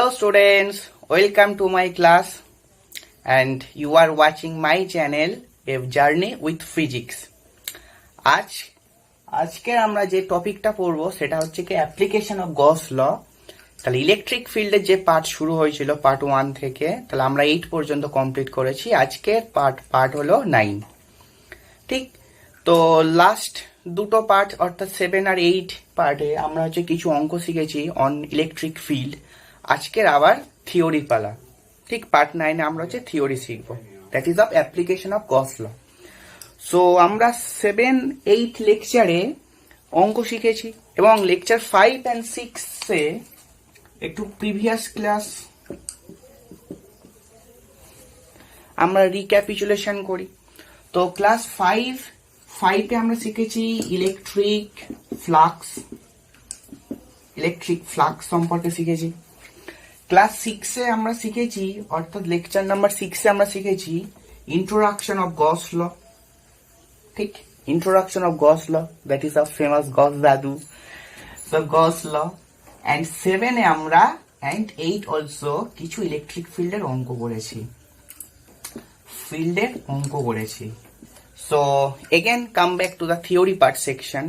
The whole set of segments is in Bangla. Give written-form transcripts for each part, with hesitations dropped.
Hello students, welcome to my class and you are watching my channel A Journey with Physics. আজকে আমরা যে টপিকটা পড়বো সেটা হচ্ছে কি অ্যাপ্লিকেশন অফ গস ল। তাহলে ইলেকট্রিক ফিল্ডের যে পার্ট শুরু হয়েছিল পার্ট 1 থেকে, তাহলে আমরা 8 পর্যন্ত কমপ্লিট করেছি। আজকের পার্ট হলো 9। ঠিক, তো লাস্ট দুটো পার্ট অর্থাৎ 7 আর 8 পার্টে আমরা হচ্ছে কিছু অঙ্ক শিখেছি অন ইলেকট্রিক ফিল্ড। আজকের আবার থিওরি পালা। ঠিক, পার্ট 9 আমরা হচ্ছে থিওরি শিখবো, that is of application of Gauss law. So আমরা 7, 8 লেকচারে অঙ্ক শিখেছি এবং লেকচার 5 and 6-এ একটু প্রিভিয়াস ক্লাস আমরা রিক্যাপিচুলেশন করি। তো ক্লাস 5-এ আমরা শিখেছি ইলেকট্রিক ফ্লাক্স সম্পর্কে শিখেছি। ক্লাস 6-এ আমরা শিখেছি, অর্থাৎ লেকচার নাম্বার 6-এ আমরা শিখেছি ইন্ট্রোডাকশন অফ গস ল। ঠিক, introduction of Gauss law, that is a famous Gauss দাদু, so Gauss law। and 7-এ আমরা and 8 also কিছু ইলেকট্রিক ফিল্ডের অঙ্ক করেছি। so again come back to the theory part section,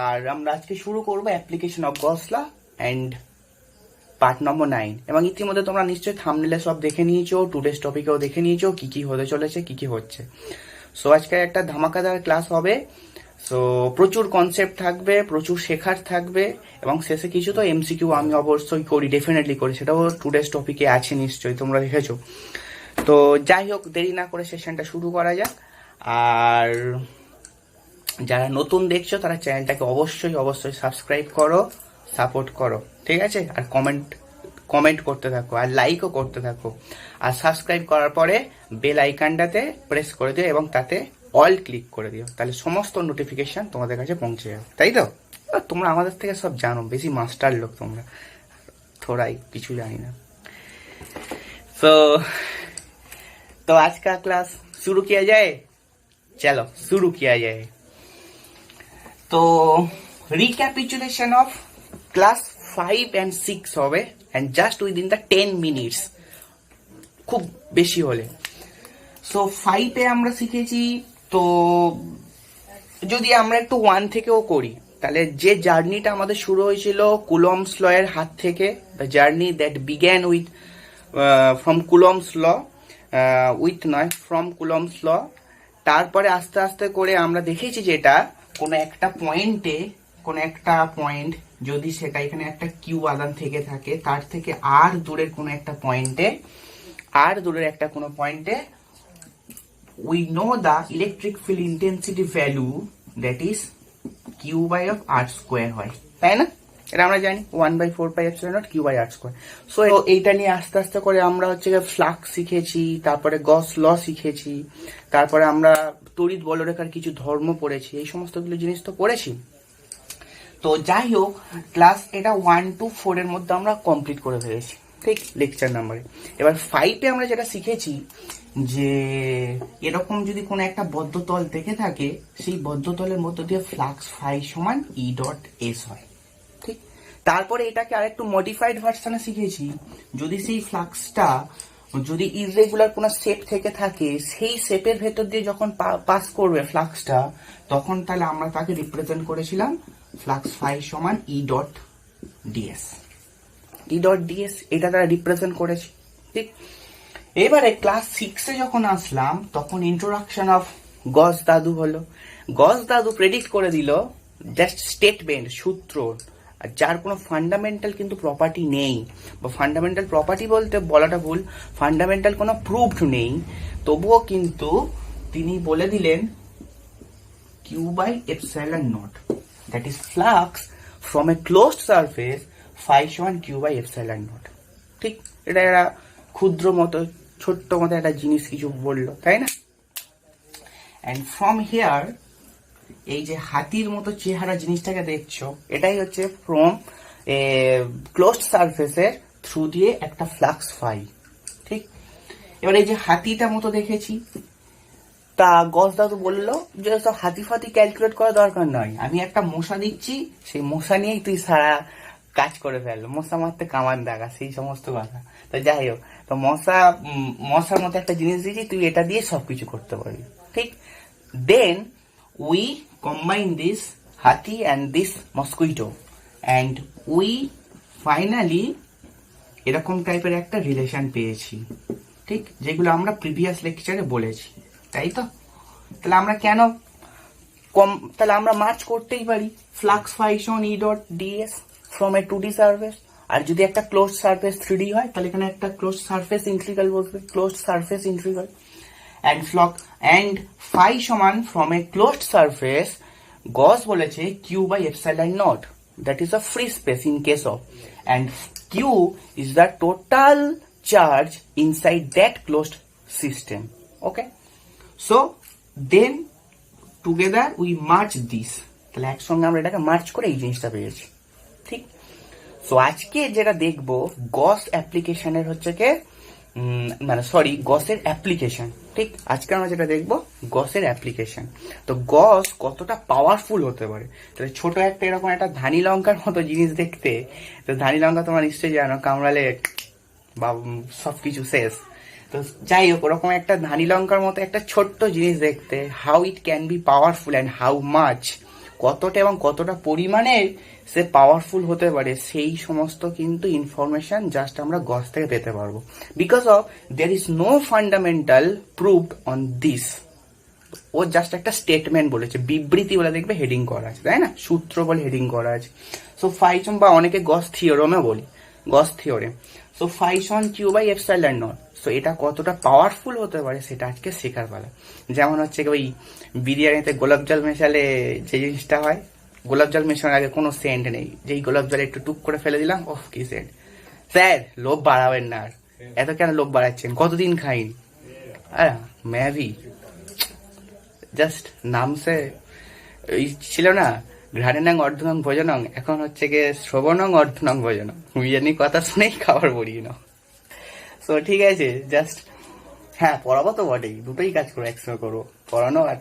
আর আমরা আজকে শুরু করব application of Gauss law and part number 9। এবং ইতিমধ্যে তোমরা নিশ্চয়ই থাম্বনেলে সব দেখে নিয়েছো, টুডেস টপিকেও দেখে নিয়েছো কি কি হতে চলেছে, কি কি হচ্ছে। সো আজকে একটা ধামাকাদার ক্লাস হবে। সো প্রচুর কনসেপ্ট থাকবে, প্রচুর শেখার থাকবে এবং শেষে কিছু তো এমসিকিউ আমি অবশ্যই করি, ডেফিনেটলি করি, সেটাও টুডেস টপিকে আছে নিশ্চয়ই, তোমরা দেখেছো। তো যাই হোক, দেরি না করে সেশনটা শুরু করা যাক। আর যারা নতুন দেখছো তারা চ্যানেলটাকে অবশ্যই সাবস্ক্রাইব করো, সাপোর্ট করো, ঠিক আছে। আর কমেন্ট করতে থাকো আর লাইকও করতে থাকো। আর সাবস্ক্রাইব করার পরে বেল আইকনটাতে প্রেস করে দিও এবং তাতে অল ক্লিক করে দিও, তাহলে সমস্ত নোটিফিকেশন তোমাদের কাছে পৌঁছে যাবে, তাই তো। তোমরা আমাদের থেকে সব জানো, বেশি মাস্টার লোক তোমরা, থোড়াই কিছু জানি না। तो आज का क्लास शुरू किया जाए, चलो शुरू किया जाए। तो रिकैपिचुलेशन ऑफ क्लास 5 and 6 হবে and just within the 10 minutes, খুব বেশি হলে। সো 5-এ আমরা শিখেছি, তো যদি আমরা একটু 1 থেকেও করি তাহলে যে জার্নিটা আমাদের শুরু হয়েছিল কুলম্বস ল এর হাত থেকে, the journey that began with from Coulomb's law, from Coulomb's law. তারপরে আস্তে আস্তে করে আমরা দেখেছি যেটা কোনো একটা পয়েন্ট যদি সেটা এখানে একটা কিউ আদান থেকে থাকে, তার থেকে আর দূরের কোনো একটা পয়েন্টে we know the electric field intensity value, that is q by of r square হয়, তাই না? এটা আমরা জানি 1/4πε0 q by r square। So এইটা নিয়ে আস্তে আস্তে করে আমরা হচ্ছে ফ্লাক্স শিখেছি, তারপরে গস ল শিখেছি, তারপরে আমরা তড়িৎ বলরেখার কিছু ধর্ম পড়েছি, এই সমস্ত জিনিস তো পড়েছি। তো যাই হোক, ক্লাস এটা 1 to 4 এর মধ্যে আমরা কমপ্লিট করে ফেলেছি, ঠিক, লেকচার নাম্বারে। এবার 5-এ আমরা যেটা শিখেছি যে এরকম যদি কোনো একটা বদ্ধতল থেকে থাকে, সেই বদ্ধতলের মধ্য দিয়ে ফ্লাক্স ফাই সমান ই ডট এস হয়, ঠিক। তারপরে এটাকে আরেকটু মডিফাইড ভার্সনে শিখেছি, যদি সেই ফ্লাক্সটা যদি ইররেগুলার কোনো শেপ থেকে থাকে, সেই শেপের ভেতর দিয়ে যখন পাস করবে ফ্লাক্সটা, তখন তাহলে আমরা তাকে রিপ্রেজেন্ট করেছিলাম ফ্লাক্স ফাই সমান ই ডট ডিএস, এটা তারা রিপ্রেজেন্ট করেছি, ঠিক। এবারে ক্লাস 6-এ যখন আসলাম তখন ইন্ট্রোডাকশন অফ গস দাদু হলো। গস দাদু প্রেডিক্ট করে দিল জাস্ট স্টেটমেন্ট, সূত্র, যার কোনো ফান্ডামেন্টাল কিন্তু প্রপার্টি নেই, বা ফান্ডামেন্টাল প্রপার্টি বলতে বলাটা ভুল, ফান্ডামেন্টাল কোনো প্রুফড নেই, তবুও কিন্তু তিনি বলে দিলেন Q by epsilon naught, that is flux from a closed surface phi সমান কিউ বাই এপসাইলন নট, ঠিক। এটা একটা ক্ষুদ্র মতো ছোট্ট মতো একটা জিনিস কিছু বললো, তাই না। অ্যান্ড ফ্রম হিয়ার, এই যে হাতির মতো চেহারা জিনিসটাকে দেখছো, এটাই হচ্ছে ফ্রম ক্লোজড সারফেসের থ্রু দিয়ে একটা ফ্লাক্স ফাই, ঠিক। এবার এই যে হাতিটা মতো দেখেছি, তা গস দাদু বললো যে সব হাতি ফাতি ক্যালকুলেট করা দরকার নয়, আমি একটা মশা দিচ্ছি, সেই মশা নিয়েই তুই সারা কাজ করে ফেললো, মশা মারতে কামান দাগা, সেই সমস্ত কথা। তো যাই হোক, তো মশার মতো একটা জিনিস দিয়েছি, তুই এটা দিয়ে সবকিছু করতে পারবি, ঠিক। দেন উই কম্বাইন দিস হাতি and this mosquito and we finally এরকম টাইপের একটা রিলেশন পেয়েছি, ঠিক, যেগুলো আমরা প্রিভিয়াস লেকচারে বলেছি, তাই তো। তাহলে আমরা কেন তাহলে আমরা মার্চ করতেই পারি ফ্লাক্স ফাইশন E dot dS from a 2D surface. আর যদি একটা ক্লোজ সার্ফেস 3D হয়, তাহলে এখানে একটা ক্লোজ সার্ফেস ইন্টিগ্রাল বসবে, close surface integral and phi সমান from a close surface Gauss বলেছে Q by epsilon naught, that is a free space in case of, and Q is the total charge inside that closed system. Okay, so then together we march this, তাহলে একসঙ্গে আমরা এটাকে মার্চ করে এই জিনিসটা পেয়েছি, ঠিক। সো আজকে যেটা দেখবো গস অ্যাপ্লিকেশনের হচ্ছে কে মানে সরি গসের অ্যাপ্লিকেশন, ঠিক। আজকে আমরা যেটা দেখবো গসের অ্যাপ্লিকেশন। তো গস কতটা পাওয়ারফুল হতে পারে, তাহলে ছোট একটা এরকম একটা ধানি লঙ্কার মতো জিনিস দেখতে, তো ধানি লঙ্কা তোমরা নিশ্চয়ই জানো, কামড়ালে বা সবকিছু শেষ। তো যাই হোক, ওরকম একটা ধানি লঙ্কার মতো একটা ছোট্ট জিনিস দেখতে, how it can be powerful and how much, কতটা এবং কতটা পরিমাণে সে পাওয়ারফুল হতে পারে, সেই সমস্ত কিন্তু ইনফরমেশন জাস্ট আমরা গস থেকে পেতে পারবো, because of there is no fundamental proved on this. ও জাস্ট একটা স্টেটমেন্ট বলেছে, বিবৃতি বলে দেখবে হেডিং করা আছে, তাই না, সূত্র বলে হেডিং করা আছে। সো ফাইসন বা অনেকে গস থিওরেমে বলি, গস থিওরেম। সো ফাইসন Q by epsilon naught, so এটা কতটা পাওয়ারফুল হতে পারে সেটা আজকে শেখার পালা। যেমন হচ্ছে ওই বিরিয়ানিতে গোলাপ জল মেশালে যে জিনিসটা হয়, গোলাপ জল মেশানোর আগে কোনো সেন্ট নেই, যেই গোলাপ জল একটু টুক করে ফেলে দিলাম, ওহ কি সেন্ট। স্যার লোভ বাড়াবেন না, আর এত কেন লোভ বাড়াচ্ছেন, কতদিন খাইনি। ম্যাভি জাস্ট নাম সে ছিল না, ঘ্রাণেনাং অর্ধনং ভোজনং, এখন হচ্ছে গিয়ে শ্রবণং অর্ধনং ভোজনং, বিরিয়ানির কথা শুনেই খাবার বড়িয়ে নাও। সো ঠিক আছে, জাস্ট হ্যাঁ পড়াবো তো বটেই, দুটোই কাজ করো, একসঙ্গে করবো, পড়ানো আর।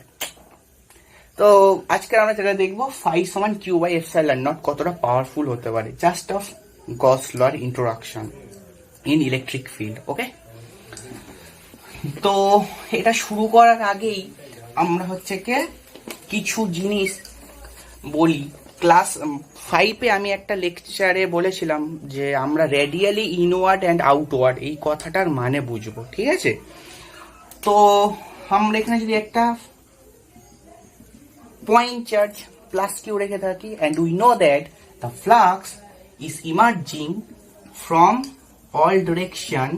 তো আজকে আমরা যেটা দেখবো ফাই সমান কিউ বাই এপসাইলন নট কতটা পাওয়ারফুল হতে পারে, জাস্ট অফ গস লর introduction in electric field. Okay, তো এটা শুরু করার আগেই আমরা হচ্ছে কে কিছু জিনিস বলি। ক্লাস 5-এ আমি একটা লেকচারে বলেছিলাম যে আমরা রেডিয়ালি ইনওয়ার্ড অ্যান্ড আউটওয়ার্ড এই কথাটার মানে বুঝবো, ঠিক আছে। তো আমরা এখানে যদি একটা পয়েন্ট চার্জ প্লাস কিউ রেখে থাকি, and we know that the flux is emerging from all direction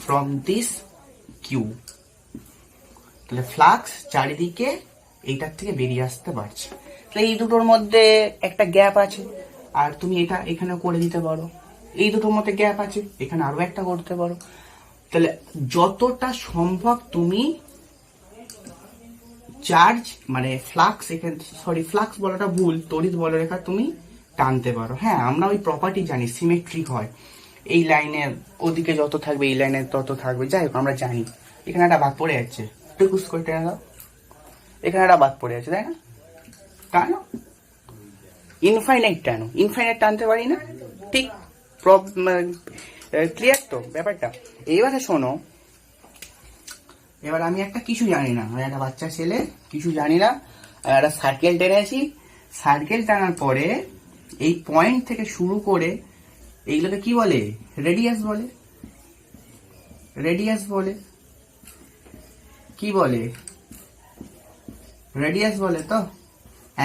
from this Q, তাহলে ফ্লাক্স চারিদিকে এইটার থেকে বেরিয়ে আসতে পারছে। তাহলে এই দুটোর মধ্যে একটা গ্যাপ আছে, আর তুমি এটা এখানে করে দিতে পারো, এই দুটোর মধ্যে গ্যাপ আছে, এখানে আরো একটা করতে পারো। তাহলে যতটা সম্ভব তুমি চার্জ মানে ফ্লাক্স, এখানে সরি ফ্লাক্স বলাটা ভুল, তড়িৎ বলরেখা তুমি টানতে পারো। হ্যাঁ আমরা ওই প্রপার্টি জানি, সিমেট্রিক হয়, এই লাইনের ওদিকে যত থাকবে এই লাইনের তত থাকবে, যাই হোক আমরা জানি। এখানে একটা বাদ পড়ে যাচ্ছে, টুকুস করে টেনে দাও, এখানে একটা বাদ পড়ে যাচ্ছে, তাই না, টানো ইনফাইনাইট, টানো ইনফাইনাইট টানতে পারি না, ঠিক। ক্লিয়ার তো ব্যাপারটা। এইবারে শোনো, এবার আমি একটা কিছু জানি না, আমি একটা বাচ্চা ছেলে, কিছু জানি না, একটা সার্কেল টেনেছি, সার্কেল টানার পরে এই পয়েন্ট থেকে শুরু করে এইগুলোকে কি বলে, রেডিয়াস বলে, রেডিয়াস বলে, কি বলে, রেডিয়াস বলে তো।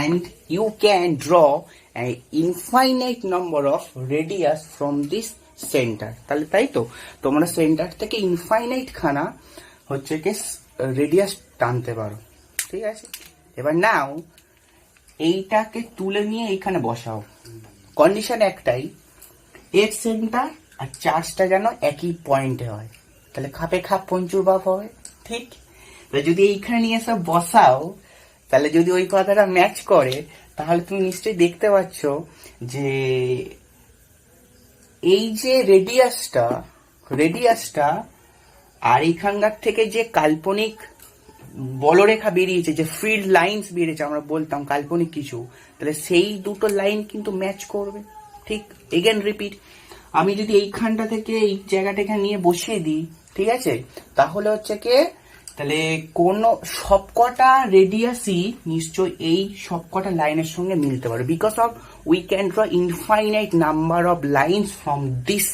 and you can draw an infinite number of radius from this center, তাহলে তাই তো তোমরা সেন্টার থেকে ইনফাইনাইট খানা হচ্ছে কি রেডিয়াস টানতে পারো, ঠিক আছে। এবার নাও এইটাকে তুলে নিয়ে এইখানে বসাও, কন্ডিশন একটাই, এর সেন্টার আর চার্জটা যেন একই পয়েন্টে হয়, তাহলে খাপে খাপ পঞ্চুর বাপ হবে, ঠিক। যদি এইখানে নিয়ে সব বসাও, তাহলে যদি ওই কথাটা ম্যাচ করে, তাহলে তুমি নিশ্চয়ই দেখতে পাচ্ছ যে এই যে রেডিয়াসটা আর এখানকার থেকে যে কাল্পনিক বলরেখা বেরিয়েছে, যে ফিল্ড লাইন্স বেরিয়েছে, আমরা বলতাম কাল্পনিক কিছু, তাহলে সেই দুটো লাইন কিন্তু ম্যাচ করবে, ঠিক, এগেন রিপিট, আমি যদি এইখানটা থেকে এই জায়গাটা এখানে নিয়ে বসিয়ে দিই, ঠিক আছে, তাহলে হচ্ছে কি, তাহলে কোন সবকটা রেডিয়াসই নিশ্চয় এই সবকটা লাইনের সঙ্গে মিলতে পারে, because of we can draw infinite number of lines from this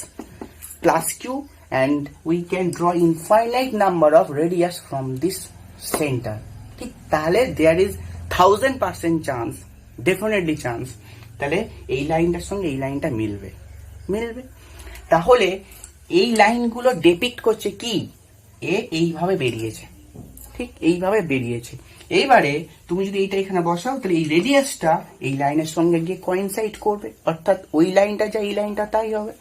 plus Q and we can draw infinite number of radius from this centre. ঠিক, তাহলে there is 1000% chance, definitely chance, তাহলে এই লাইনটার সঙ্গে এই লাইনটা মিলবে। তাহলে এই লাইনগুলো ডেপিক্ট করছে কি, এইভাবে বেরিয়েছে, ঠিক এইভাবে বেরিয়েছে। এইবারে তুমি যদি এইটা এখানে বসাও, তাহলে এই রেডিয়াসটা এই লাইনের সঙ্গে গিয়ে কোইনসাইড করবে, অর্থাৎ ওই লাইনটা যা এই লাইনটা তাই হবে।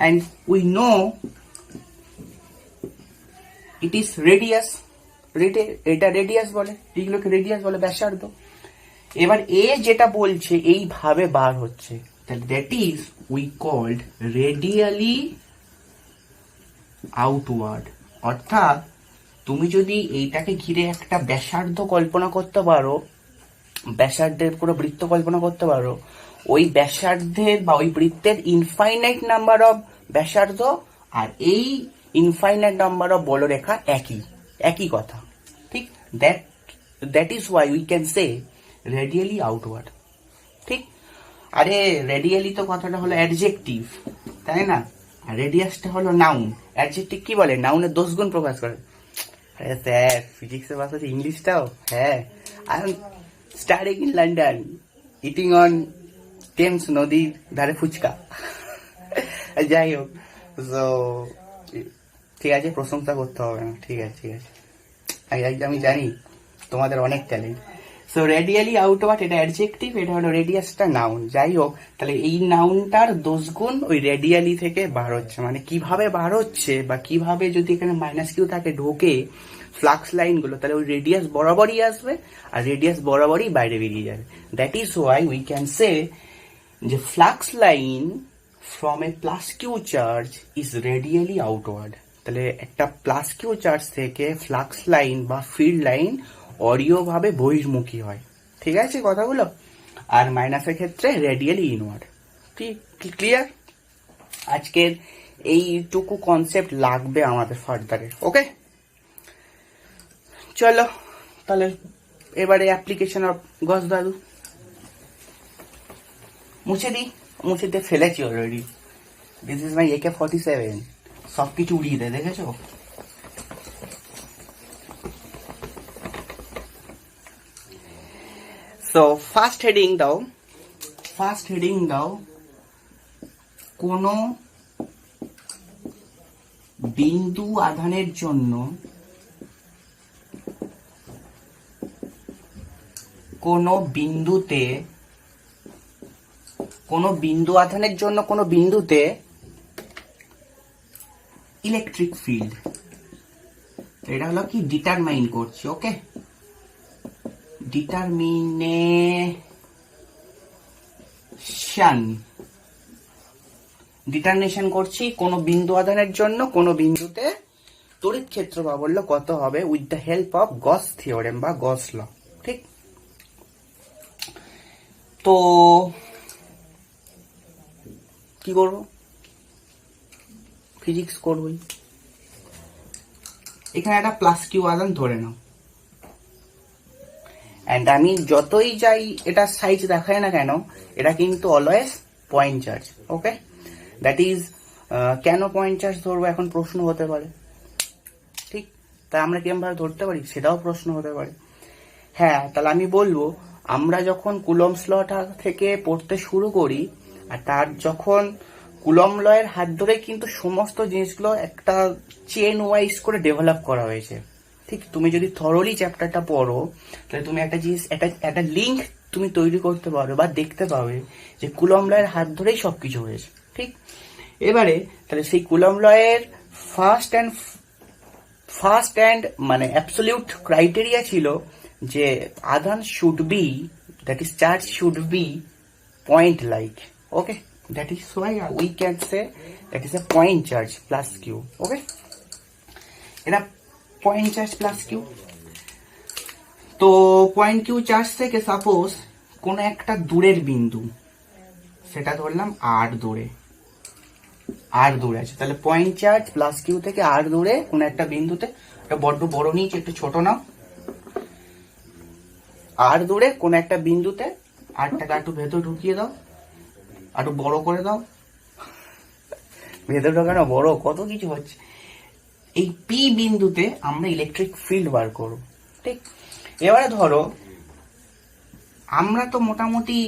And we no it is radius, এটা রেডিয়াস বলে, এইগুলোকে রেডিয়াস বলে, ব্যাসার্ধ। এবার এ যেটা বলছে এইভাবে বার হচ্ছে, তাহলে that is we called radially outward. অর্থাৎ তুমি যদি এইটাকে ঘিরে একটা ব্যাসার্ধ কল্পনা করতে পারো, ব্যাসার্ধের পুরো বৃত্ত কল্পনা করতে পারো, ওই ব্যাসার্ধের বা ওই বৃত্তের ইনফাইনাইট নাম্বার অফ ব্যাসার্ধ আর এই ইনফাইনাইট নাম্বার অফ বলরেখা একই কথা। ঠিক, that is why we can say radially outward. ঠিক, আরে রেডিয়ালি তো কথাটা হলো অ্যাডজেক্টিভ, তাই না, আর রেডিয়াসটা হলো নাউন। অ্যাডজেক্টিভ কি বলে, নাউনের দোষগুণ প্রকাশ করে। আরে স্যার, ফিজিক্সের পাশাপাশি ইংলিশটাও, হ্যাঁ, I am studying in London, eating on Thames নদীর ধারে ফুচকা। যাই হোক, তো ঠিক আছে, প্রশংসা করতে হবে না, ঠিক আছে, আমি জানি তোমাদের অনেক ট্যালেন্ট। সো রেডিয়ালি আউটওয়ার্ড এটা অ্যাডজেক্টিভ, এটা হলো রেডিয়াসটা নাউন। যাই হোক, তাহলে এই নাউনটার দোষগুণ ওই রেডিয়ালি থেকে বার হচ্ছে, মানে কিভাবে বার হচ্ছে বা কিভাবে যদি এখানে মাইনাস কিউ থাকে ঢোকে ফ্লাক্স লাইনগুলো, তাহলে ওই রেডিয়াস বরাবরই আসবে আর রেডিয়াস বরাবরই বাইরে বেরিয়ে যাবে। That is why we can say যে flux line from a plus Q charge is radially outward. তাহলে একটা প্লাস কিউ চার্জ থেকে ফ্লাক্স লাইন বা ফিল্ড লাইন অরীয়ভাবে বহির্মুখী হয়। ঠিক আছে কথাগুলো? আর মাইনাসের ক্ষেত্রে রেডিয়ালি ইনওয়ার্ড। ক্লিয়ার? আজকের এইটুকু কনসেপ্ট লাগবে আমাদের ফার্দারে। ওকে, চলো তাহলে এবারে অ্যাপ্লিকেশন অফ গস দাদু মুছে দিয়ে ফেলেছি already. This is my AK-47, সবকিছু উড়িয়ে দেয়, দেখেছো? সো ফার্স্ট হেডিং দাও কোন বিন্দু আধানের জন্য কোন বিন্দুতে ইলেকট্রিক ফিল্ড, এটা হলো কি ডিটারমাইন করছি। ওকে, ডিটারমিনেশন করছি কোন বিন্দু আধানের জন্য কোন বিন্দুতে তড়িৎ ক্ষেত্র প্রাবল্য কত হবে with the help of Gauss theorem বা গস ল। ঠিক, তো কি করবো, ফিজিক্স করবই। এখানে একটা প্লাস কিউ আধান ধরে নাও, এন্ড আমি যতই যাই এটা সাইজ দেখায় না কেন, এটা কিন্তু always point charge. Okay, that is কেন পয়েন্ট চার্জ ধরবো এখন প্রশ্ন হতে পারে। ঠিক, তা আমরা কিরকম ভাবে ধরতে পারি সেটাও প্রশ্ন হতে পারে। হ্যাঁ, তাহলে আমি বলবো আমরা যখন কুলম্বস লটা থেকে পড়তে শুরু করি, আর তার যখন কুলম্ব লয়ের হাত ধরে কিন্তু সমস্ত জিনিসগুলো একটা চেন ওয়াইজ করে ডেভেলপ করা হয়েছে। ঠিক, তুমি যদি থরলি চ্যাপ্টারটা পড়ো, তাহলে তুমি একটা জিনিস, একটা লিঙ্ক তুমি তৈরি করতে পারো বা দেখতে পাবে যে কুলম্ব লয়ের হাত ধরেই সবকিছু হয়েছে। ঠিক, এবারে তাহলে সেই কুলম্ব লয়ের ফার্স্ট অ্যান্ড মানে অ্যাবসলিউট ক্রাইটেরিয়া ছিল যে আধান should be, that is charge should be point like. Okay, that is why we can say that is a point charge plus q. Okay, এটা point charge plus q। তো পয়েন্ট কিউ চার্জ থেকে সাপোজ কোন একটা দূরের বিন্দু, সেটা ধরলাম আর দূরে, আর দূরে আছে, তাহলে পয়েন্ট চার্জ প্লাস কিউ থেকে আর দূরে কোন একটা বিন্দুতে, একটা বড্ড বড় নিচে একটু ছোট নাও, আর দূরে কোন একটা বিন্দুতে আরটাকে একটু ভেতর ঢুকিয়ে দাও, একটু বড় করে দাও, ভেতর ঢোকানো বড় কত কিছু হচ্ছে। এই পি বিন্দুতে আমরা ইলেকট্রিক ফিল্ড বার করব, ঠিক। এবারে ধরো আমরা তো মোটামুটি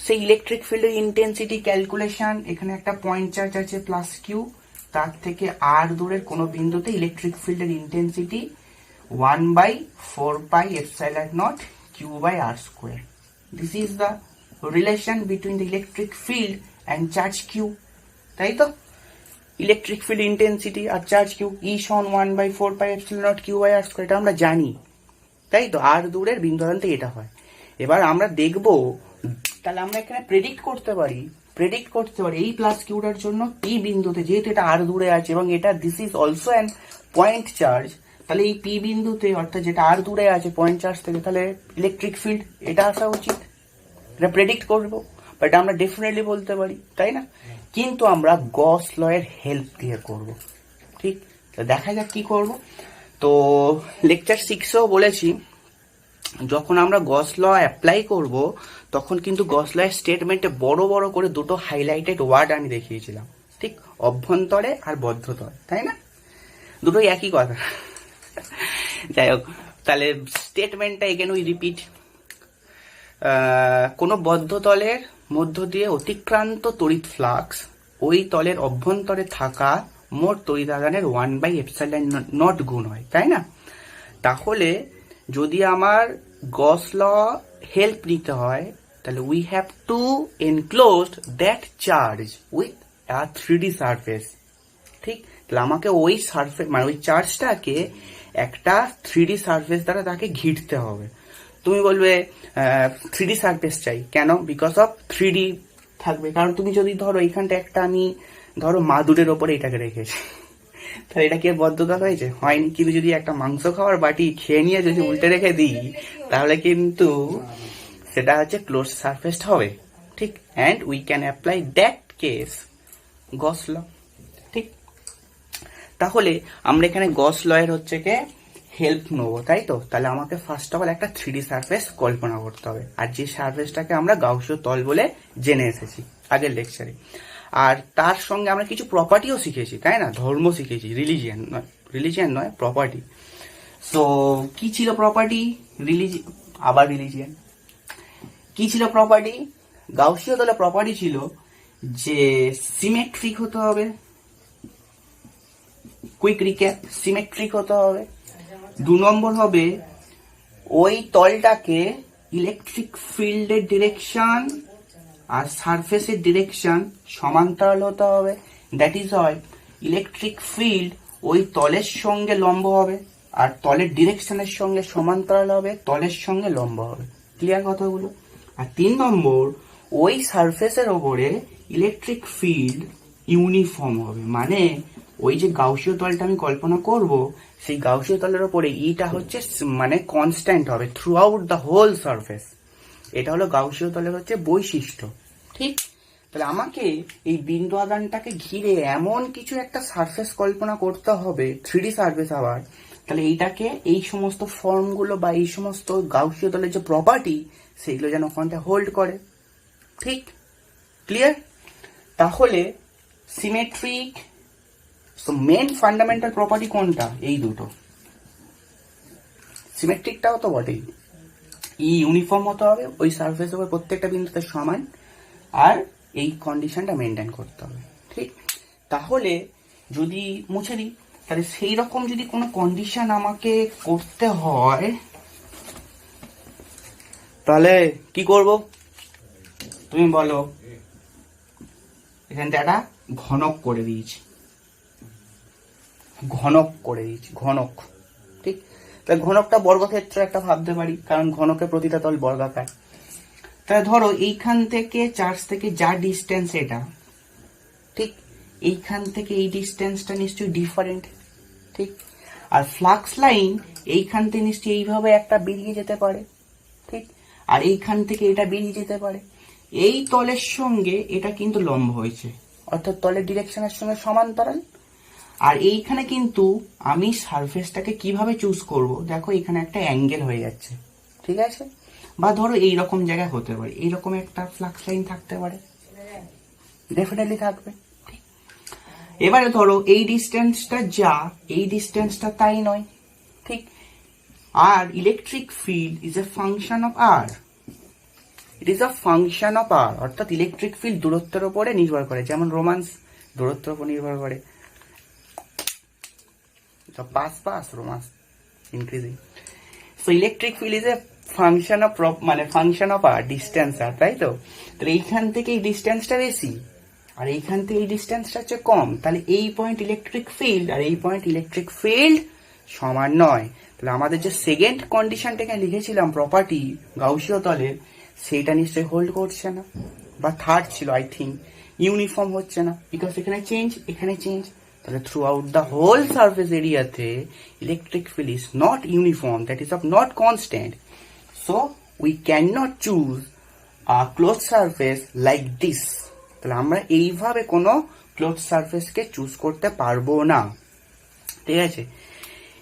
সেই ইলেকট্রিক ফিল্ডের ইন্টেন্সিটি ক্যালকুলেশন, এখানে একটা পয়েন্ট চার্জ আছে প্লাস কিউ, তার থেকে আর দূরের কোনো বিন্দুতে ইলেকট্রিক ফিল্ডের intensity 1/4πε0 q/r²। This is the relation between the electric field and charge Q, তাই তো। ইলেকট্রিক ফিল্ড ইন্টেন্সিটি আর চার্জ কিউ ই সমান 1/4πε0 q/r², এটা আমরা জানি, তাই তো। আর দূরের বিন্দু থেকে এটা হয়। এবার আমরা দেখব, তাহলে আমরা এখানে প্রেডিক্ট করতে পারি এই প্লাস কিউটার জন্য পি বিন্দুতে, যেহেতু এটা আর দূরে আছে এবং এটা this is also an point charge, তাহলে এই পি বিন্দুতে অর্থাৎ যেটা আর দূরে আছে পয়েন্ট চার্জ থেকে, তাহলে ইলেকট্রিক ফিল্ড এটা আসা উচিত। এটা প্রেডিক্ট করবো, বাট আমরা ডেফিনেটলি বলতে পারি, তাই না। কিন্তু আমরা গস ল এর হেল্প দিয়ে করব, ঠিক। দেখা যাক কি করব। তো লেকচার 6-এও বলেছি, যখন আমরা গস ল অ্যাপ্লাই করব তখন কিন্তু গস ল এর স্টেটমেন্টে বড় বড় করে দুটো হাইলাইটেড ওয়ার্ড আমি দেখিয়েছিলাম, ঠিক। অভ্যন্তরে আর বদ্ধতলে, তাই না, দুটোই একই কথা। যাই হোক, তাহলে স্টেটমেন্টটা এগেন উই রিপিট। কোনো বদ্ধ তলের মধ্য দিয়ে অতিক্রান্ত তড়িৎ ফ্লাক্স ওই তলের অভ্যন্তরে থাকা মোট তড়িৎ আধানের 1/ε0 গুণ হয়, তাই না। তাহলে যদি আমার গস ল হেল্প নিতে হয়, তাহলে we have to enclose that charge with a 3D surface, ঠিক। তাহলে আমাকে ওই সারফেস মানে ওই চার্জটাকে একটা 3D সারফেস দ্বারা তাকে ঘিরতে হবে। তুমি বলবে 3D সারফেস চাই কেন? বিকজ অফ 3D থাকবে, কারণ তুমি যদি ধরো এইখানটা একটা আমি ধরো মাদুরের ওপরে এটাকে রেখেছি, তাহলে এটা কি বদ্ধতা হয়েছে? হয়নি। কিন্তু যদি একটা মাংস খাওয়ার বাটি খেয়ে নিয়ে যদি উল্টে রেখে দিই, তাহলে কিন্তু সেটা হচ্ছে ক্লোজ সারফেস হবে, ঠিক। And we can apply that case Gauss law, ঠিক। তাহলে আমরা এখানে গস ল এর হচ্ছে কে হেল্প নেবো, তাই তো। তাহলে আমাকে ফার্স্ট অফ অল একটা 3D সারফেস কল্পনা করতে হবে, আর যে সারফেসটাকে আমরা গাউসীয় তল বলে জেনে এসেছি আগের লেকচারে। আর তার সঙ্গে আমরা কিছু প্রপার্টিও শিখেছি, তাই না, ধর্ম শিখেছি, রিলিজিয়ান নয় প্রপার্টি। সো কি ছিল প্রপার্টি? রিলিজিয়ান কি ছিল প্রপার্টি? গাউসীয় তলের প্রপার্টি ছিল যে সিমেট্রিক হতে হবে, কুইক রিক্যাপ, সিমেট্রিক হতে হবে। 2 নম্বর হবে ওই তলটাকে ইলেকট্রিক ফিল্ডের ডিরেকশন আর সারফেসের ডিরেকশন সমান্তরাল হতে হবে। দ্যাট ইজ হয় ইলেকট্রিক ফিল্ড ওই তলের সঙ্গে লম্ব হবে আর তলের ডিরেকশনের সঙ্গে সমান্তরাল হবে, তলের সঙ্গে লম্ব হবে। ক্লিয়ার কথাগুলো? আর 3 নম্বর ওই সারফেসের ওপরে ইলেকট্রিক ফিল্ড ইউনিফর্ম হবে, মানে ওই যে গাউসীয় তলটা আমি কল্পনা করব, সেই গাউসীয় তলের ওপরে ইটা হচ্ছে মানে কনস্ট্যান্ট হবে throughout the whole surface. এটা হলো গাউসীয় তলের হচ্ছে বৈশিষ্ট্য, ঠিক। তাহলে আমাকে এই বিন্দু আধানটাকে ঘিরে এমন কিছু একটা সারফেস কল্পনা করতে হবে, 3D সারফেস আবার। তাহলে এইটাকে এই সমস্ত ফর্মগুলো বা এই সমস্ত গাউসীয় তলের যে প্রপার্টি সেগুলো যেন ওখানটা হোল্ড করে, ঠিক। ক্লিয়ার? তাহলে সিমেট্রিক মেন ফান্ডামেন্টাল প্রপার্টি কোনটা? এই দুটো। সিমেট্রিকটাও তো বটেই, ইউনিফর্ম হতে হবে, ওই সারফেস উপর প্রত্যেকটা বিন্দুতে সমান, আর এই কন্ডিশনটা মেনটেন করতে হবে, ঠিক। তাহলে যদি মুছে দিই, তাহলে সেই রকম যদি কোনো কন্ডিশন আমাকে করতে হয়, তাহলে কি করব তুমি বলো? এখানটা একটা ঘনক করে দিয়েছি, ঘনক, ঠিক। তাহলে ঘনকটা বর্গক্ষেত্র একটা ভাবতে পারি, কারণ ঘনকের প্রতিটা তল বর্গাকার। তাহলে ধরো এইখান থেকে চার্জ থেকে যা ডিস্টেন্স এটা, ঠিক, এইখান থেকে এই ডিস্টেন্সটা নিশ্চয়ই ডিফারেন্ট, ঠিক। আর ফ্লাক্স লাইন এইখান থেকে নিশ্চয়ই এইভাবে একটা বেরিয়ে যেতে পারে, ঠিক। আর এইখান থেকে এটা বেরিয়ে যেতে পারে। এই তলের সঙ্গে এটা কিন্তু লম্ব হয়েছে, অর্থাৎ তলের ডিরেকশনের সঙ্গে সমান্তরাল। আর এইখানে কিন্তু আমি সারফেসটাকে কিভাবে চুজ করব, দেখো এখানে একটা অ্যাঙ্গেল হয়ে যাচ্ছে, ঠিক আছে? বা ধরো এইরকম জায়গায় হতে পারে, এইরকম একটা ফ্লাক্স লাইন থাকতে পারে, ডেফিনেটলি থাকবে। এবারে ধরো এই ডিস্টেন্সটা যা, এই ডিস্টেন্সটা তাই নয়, ঠিক? আর electric field is a function of R, it is a function of R, অর্থাৎ ইলেকট্রিক ফিল্ড দূরত্বের উপরে নির্ভর করে, যেমন রোমান্স দূরত্বের উপর নির্ভর করে, pass romance increasing. So electric field is a function of, মানে ফাংশন অফ আর, ডিস্টেন্স আর, তাই তো? তাহলে এইখান থেকে এই ডিস্টেন্সটা বেশি আর এইখান থেকে এই ডিস্টেন্সটা হচ্ছে কম, তাহলে এই পয়েন্ট ইলেকট্রিক ফিল্ড আর এই পয়েন্ট ইলেকট্রিক ফিল্ড সমান নয়। তাহলে আমাদের যে সেকেন্ড কন্ডিশনটা এখানে লিখেছিলাম প্রপার্টি গাউসীয় তলের, সেইটা নিশ্চয়ই হোল্ড করছে না। বা থার্ড ছিল আই থিঙ্ক, ইউনিফর্ম হচ্ছে না, বিকজ এখানে চেঞ্জ, এখানে চেঞ্জ। তাহলে throughout the whole surface এরিয়াতে electric field is not uniform, that is of not constant. So we can not choose a close surface like this. তাহলে আমরা এইভাবে কোনো ক্লোজ সারফেসকে চুজ করতে পারবো না, ঠিক আছে?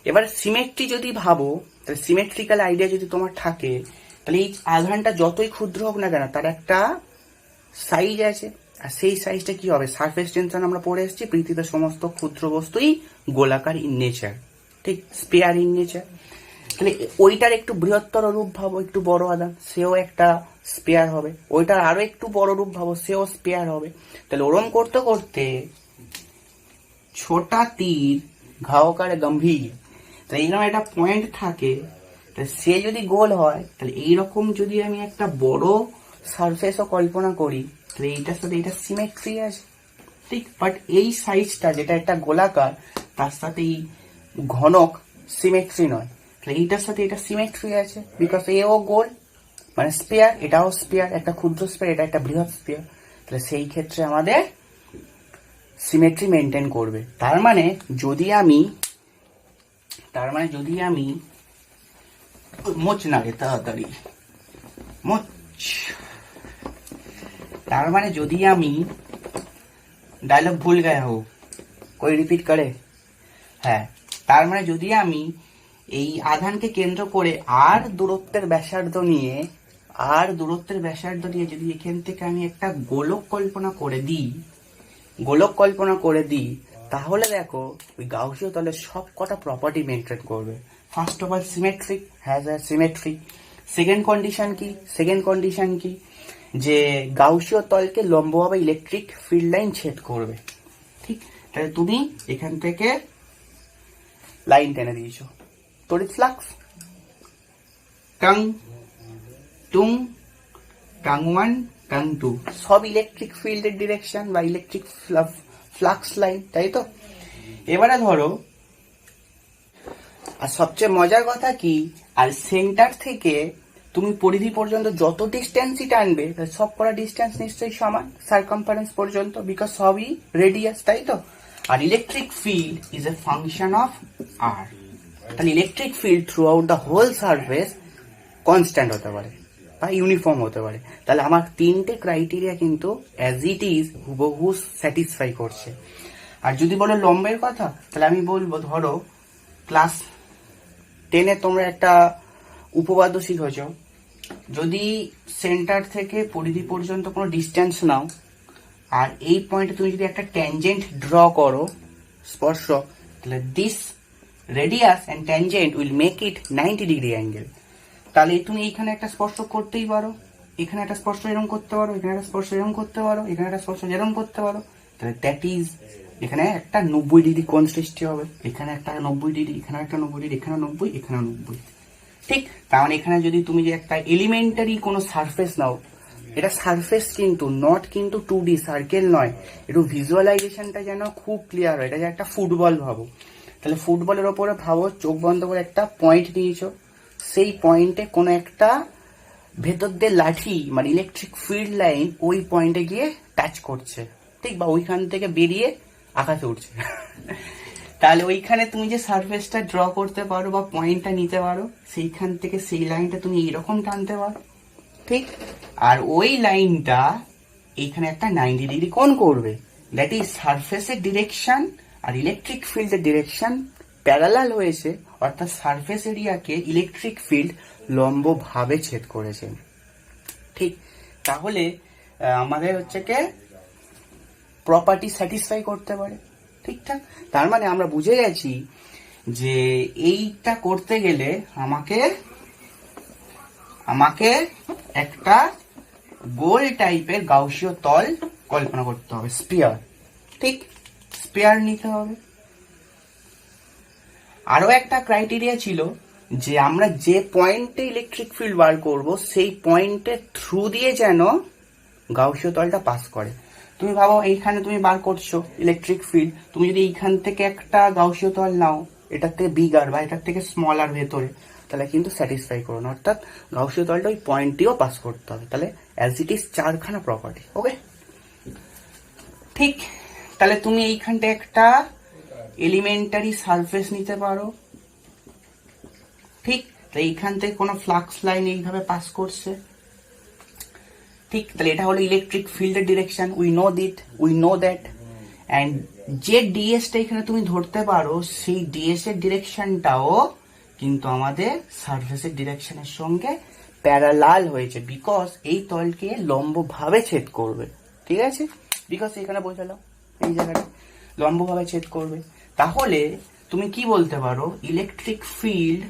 এবার সিমেট্রি যদি ভাবো, তাহলে সিমেট্রিক্যাল আইডিয়া যদি তোমার থাকে, তাহলে এই আধানটা যতই ক্ষুদ্র হোক না কেন তার একটা সাইজ আছে, আর সেই সাইজটা কি হবে? সারফেস টেনশন আমরা পড়ে এসেছি, পৃথিবীতে সমস্ত ক্ষুদ্র বস্তুই গোলাকার ইন নেচার, ঠিক? Spare in nature. তাহলে ওইটার একটু বৃহত্তর রূপ ভাবো, একটু বড় আধান, সেও একটা স্পেয়ার হবে। ওইটার আরো একটু বড় রূপ ভাবো, সেও স্পেয়ার হবে। তাহলে ওরম করতে করতে ছোটা তীর ঘাও করে গম্ভীর, তাহলে এইরকম একটা পয়েন্ট থাকে, তাহলে সে যদি গোল হয়, তাহলে এইরকম যদি আমি একটা বড় সারফেসও কল্পনা করি, তাহলে এইটার সাথে এটা সিমেট্রি আছে, ঠিক? বাট এই সাইজটা যেটা একটা গোলাকার, তার সাথে এই ঘনক সিমেট্রি নয়। তাহলে এইটার সাথে এটা সিমেট্রি আছে, বিকজ এও গোল, মানে স্পেয়ার, এটাও স্পেয়ার, একটা ক্ষুদ্র স্পেয়ার, এটা একটা বৃহৎ স্পেয়ার। তাহলে সেই ক্ষেত্রে আমাদের সিমেট্রি মেনটেন করবে। তার মানে যদি আমি মোচ না রে তাড়াতাড়ি মোচ, তার মানে যদি আমি ডায়লগ ভুল গায়া হো, কোই রিপিট করে, হ্যাঁ, তার মানে যদি আমি এই আধানকে কেন্দ্র করে আর দূরত্বের ব্যাসার্ধ নিয়ে যদি এখান থেকে আমি একটা গোলক কল্পনা করে দিই, তাহলে দেখো ওই গাউসীয় তলের সব কটা প্রপার্টি মেনটেন করবে। First of all symmetric, has a symmetry. Second condition কি, যে গাউসীয় তলকে লম্বভাবে ইলেকট্রিক ফিল্ড লাইন ছেদ করবে, ঠিক? তাহলে তুমি এখান থেকে লাইন টেনে দিয়েছো, তড়িৎ ফ্লাক্স টাং টুং টাং ওয়ান টাং টু, সব ইলেকট্রিক ফিল্ডের ডিরেকশন বা ইলেকট্রিক ফ্লাক্স লাইন, তাই তো? এবারে ধরো, আর সবচেয়ে মজার কথা কি, আর সেন্টার থেকে তুমি পরিধি পর্যন্ত যত ডিস্টেন্সই টানবে, সব কটা ডিস্টেন্স নিশ্চয়ই সমান সার্কামফারেন্স পর্যন্ত, বিকজ সবই রেডিয়াস, তাই তো? আর electric field is a function of R. তাহলে electric field throughout the whole surface constant হতে পারে বা ইউনিফর্ম হতে পারে। তাহলে আমার তিনটে ক্রাইটেরিয়া কিন্তু অ্যাজ ইট ইজ হুবহু স্যাটিসফাই করছে। আর যদি বলো লম্বের কথা, তাহলে আমি বলবো, ধরো ক্লাস 10-এ তোমরা একটা উপপাদ্য শিখেছ, যদি সেন্টার থেকে পরিধি পর্যন্ত কোনো ডিস্টেন্স নাও, আর এই পয়েন্টে তুমি যদি একটা ট্যানজেন্ট ড্র করো, স্পর্শক, তাহলে this radius and tangent will make it 90 degree angle. তাহলে তুমি এইখানে একটা স্পর্শ করতেই পারো, এখানে একটা স্পর্শ এরকম করতে পারো, এখানে একটা স্পর্শ এরকম করতে পারো, এখানে একটা স্পর্শ এরকম করতে পারো। তাহলে দ্যাট ইজ, এখানে একটা 90 ডিগ্রি কোণ সৃষ্টি হবে, এখানে একটা 90 ডিগ্রি, এখানে একটা 90 ডিগ্রি, এখানে 90, এখানে 90, ঠিক? তার মানে এখানে যদি তুমি যে একটা এলিমেন্টারি কোনো সারফেস নাও, এটা সারফেস কিন্তু নট কিন্তু 2D সার্কেল নয়, একটু ভিজুয়ালাইজেশনটা যেন খুব ক্লিয়ার হয়। এটা যে একটা ফুটবল ভাবো, তাহলে ফুটবলের ওপরে ভাবো চোখ বন্ধ করে একটা পয়েন্ট নিয়েছো, সেই পয়েন্টে কোনো একটা ভেতর দিয়ে লাঠি মানে ইলেকট্রিক ফিল্ড লাইন ওই পয়েন্টে গিয়ে টাচ করছে, ঠিক? বা ওইখান থেকে বেরিয়ে আকাশে উঠছে। তাহলে ওইখানে তুমি যে সারফেসটা ড্র করতে পারো বা পয়েন্টটা নিতে পারো, সেইখান থেকে সেই লাইনটা তুমি এইরকম টানতে পারো, ঠিক। আর ওই লাইনটা এইখানে একটা 90 ডিগ্রি কোণ করবে, দ্যাট ইজ সারফেসের ডিরেকশন আর ইলেকট্রিক ফিল্ডের ডিরেকশন প্যারালাল হয়েছে, অর্থাৎ সারফেস এরিয়াকে ইলেকট্রিক ফিল্ড লম্বভাবে ছেদ করেছে। ঠিক, তাহলে আমাদের হচ্ছে কে প্রপার্টি স্যাটিসফাই করতে পারে। ঠিকঠাক, তার মানে আমরা বুঝে গেছি যে এইটা করতে গেলে আমাকে একটা গোল টাইপের গাউসীয় তল কল্পনা করতে হবে, স্পিয়ার। ঠিক, স্পিয়ার নিতে হবে। আরো একটা ক্রাইটেরিয়া ছিল যে আমরা যে পয়েন্টে ইলেকট্রিক ফিল্ড বার করব সেই পয়েন্টের থ্রু দিয়ে যেন গাউসীয় তলটা পাস করে। তুমি ভাবো এইখানে তুমি বার করছো ইলেকট্রিক ফিল্ড, তুমি যদি এইখান থেকে একটা গাউসীয় তল নাও, এটার থেকে বিগার বা এটার থেকে স্মলার ভেতরে, তাহলে কিন্তু স্যাটিসফাই করো না, অর্থাৎ গাউসীয় তলটা ওই পয়েন্টটিও পাস করতে হবে। তাহলে অ্যাজ ইট ইজ 4খানা প্রপার্টি। ওকে, ঠিক। তাহলে তুমি এইখানটা একটা এলিমেন্টারি সারফেস নিতে পারো। ঠিক, তো এইখান থেকে কোনো ফ্লাক্স লাইন এইভাবে পাস করছে। ঠিক, তাহলে এটা হলো ইলেকট্রিক ফিল্ডের direction, we know that. And যে ডিএসটা এখানে তুমি ধরতে পারো, সেই ডিএস এর ডিরেকশনটাও কিন্তু আমাদের সারফেসের ডিরেকশনের সঙ্গে প্যারালাল হয়েছে, বিকজ এই তলকে লম্বভাবে ছেদ করবে। ঠিক আছে, বিকজ এখানে বোঝালো এই জায়গাটা লম্বভাবে ছেদ করবে। তাহলে তুমি কি বলতে পারো, ইলেকট্রিক ফিল্ড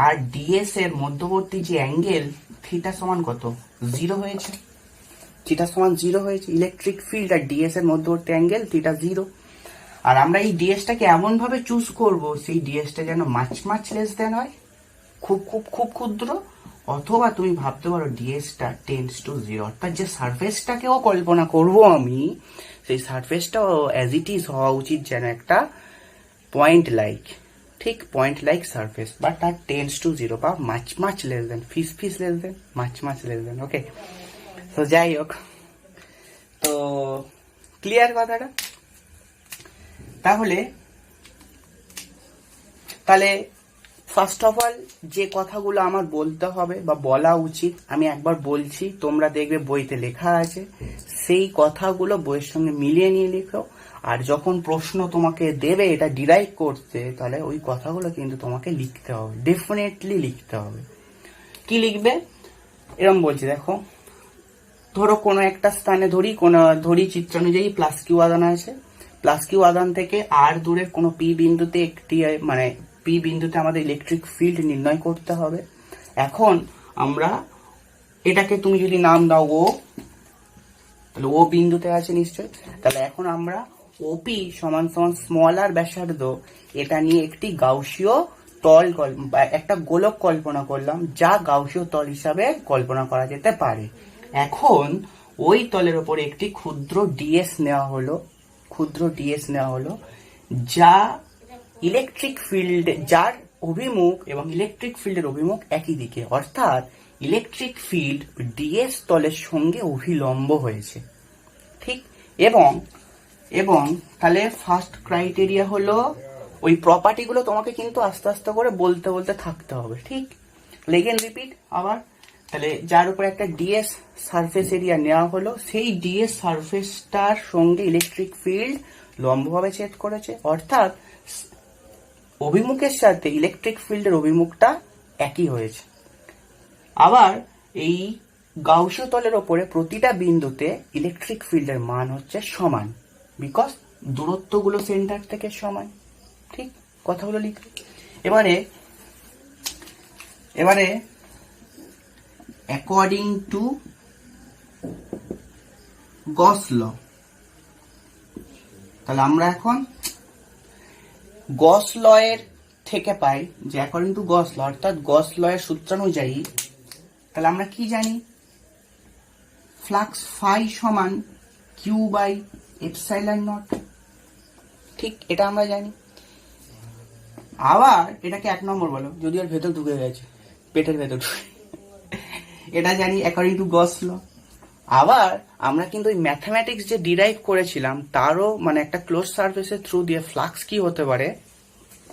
আর ডিএস এর মধ্যবর্তী যে অ্যাঙ্গেল থিটা সমান কত, 0 হয়েছে। থিটা সমান 0 হয়েছে, ইলেকট্রিক ফিল্ড আর ডিএস এর মধ্যবর্তী অ্যাঙ্গেল থিটা 0। আর আমরা এই ডিএসটাকে এমন ভাবে চুজ করব, সেই ডিএসটা যেন মাছ লেস দেন হয়, খুব খুব খুব ক্ষুদ্র, অথবা তুমি ভাবতে পারো ডিএসটা টেন্ডস টু 0, অর্থাৎ যে সারফেসটাকেও কল্পনা করব আমি, সেই সারফেসটাও অ্যাজ ইট ইজ হওয়া উচিত যেন একটা পয়েন্ট লাইক। ঠিক, পয়েন্ট লাইক সারফেস, বাট তার টেন্ডস টু 0 বা মাছ লেস দেন, ফিস লেস দেন, মাছ লেস দেন। ওকে, তো যাই হোক, তো ক্লিয়ার কথাটা। তাহলে ফার্স্ট অফ অল যে কথাগুলো আমার বলতে হবে বা বলা উচিত, আমি একবার বলছি, তোমরা দেখবে বইতে লেখা আছে, সেই কথাগুলো বইয়ের সঙ্গে মিলিয়ে নিয়ে লিখো। আর যখন প্রশ্ন তোমাকে দেবে এটা ডিরাইভ করতে, তাহলে ওই কথাগুলো কিন্তু তোমাকে লিখতে হবে, ডেফিনেটলি লিখতে হবে। কি লিখবে, এরকম বলছি, দেখো, ধরো কোনো একটা স্থানে ধরি চিত্র অনুযায়ী প্লাস কিউ আদান আছে, প্লাস কিউ আদান থেকে আর দূরের কোনো পি বিন্দুতে পি বিন্দুতে আমাদের ইলেকট্রিক ফিল্ড নির্ণয় করতে হবে। এখন আমরা এটাকে তুমি যদি নাম দাও ও, তাহলে ও বিন্দুতে আছে নিশ্চয়। তাহলে এখন আমরা ওপি সমান সমান স্মলার ব্যাসার্ধ, এটা নিয়ে একটি গাউসীয় তল একটা গোলক কল্পনা করলাম, যা গাউসীয় তল হিসাবে কল্পনা করা যেতে পারে। এখন ওই তলের উপরে একটি ক্ষুদ্র ডিএস নেওয়া হলো, যা ইলেকট্রিক ফিল্ড, যার অভিমুখ এবং ইলেকট্রিক ফিল্ডের অভিমুখ একই দিকে, অর্থাৎ ইলেকট্রিক ফিল্ড ডিএস তলের সঙ্গে অভিলম্ব হয়েছে। ঠিক, এবং তাহলে ফার্স্ট ক্রাইটেরিয়া হলো, ওই প্রপার্টিগুলো তোমাকে কিন্তু আস্তে আস্তে করে বলতে থাকতে হবে। ঠিক, লেগেন রিপিট আবার। তাহলে যার উপর একটা ডিএস সারফেস এরিয়া নেওয়া হলো, সেই ডিএস সারফেসটার সঙ্গে ইলেকট্রিক ফিল্ড লম্বভাবে ছেদ করেছে, অর্থাৎ অভিমুখের সাথে ইলেকট্রিক ফিল্ডের অভিমুখটা একই হয়েছে। আবার এই গাউসীয় তলের ওপরে প্রতিটা বিন্দুতে ইলেকট্রিক ফিল্ডের মান হচ্ছে সমান, বিকজ দূরত্বগুলো সেন্টার থেকে সমান। ঠিক, কথাগুলো লিখে এবারে অ্যাকর্ডিং টু গস ল, তাহলে আমরা এখন গস ল এর থেকে পাই যে অ্যাকর্ডিং টু গস ল, অর্থাৎ গস ল এর সূত্রানুযায়ী, তাহলে আমরা কি জানি, ফ্লাক্স ফাই সমান কিউ বাই এপসাইলন নট। ঠিক, এটা আমরা জানি। আবার এটাকে 1 নম্বর বলো, যদি ওর ভেতর ঢুকে গেছে, পেটের ভেতর ঢুকে, এটা জানি অ্যাকর্ডিং টু গস ল। আবার আমরা কিন্তু ওই ম্যাথমেটিক্স যে ডিরাইভ করেছিলাম, তারও একটা ক্লোজ সারফেসের থ্রু দিয়ে ফ্লাক্স কি হতে পারে,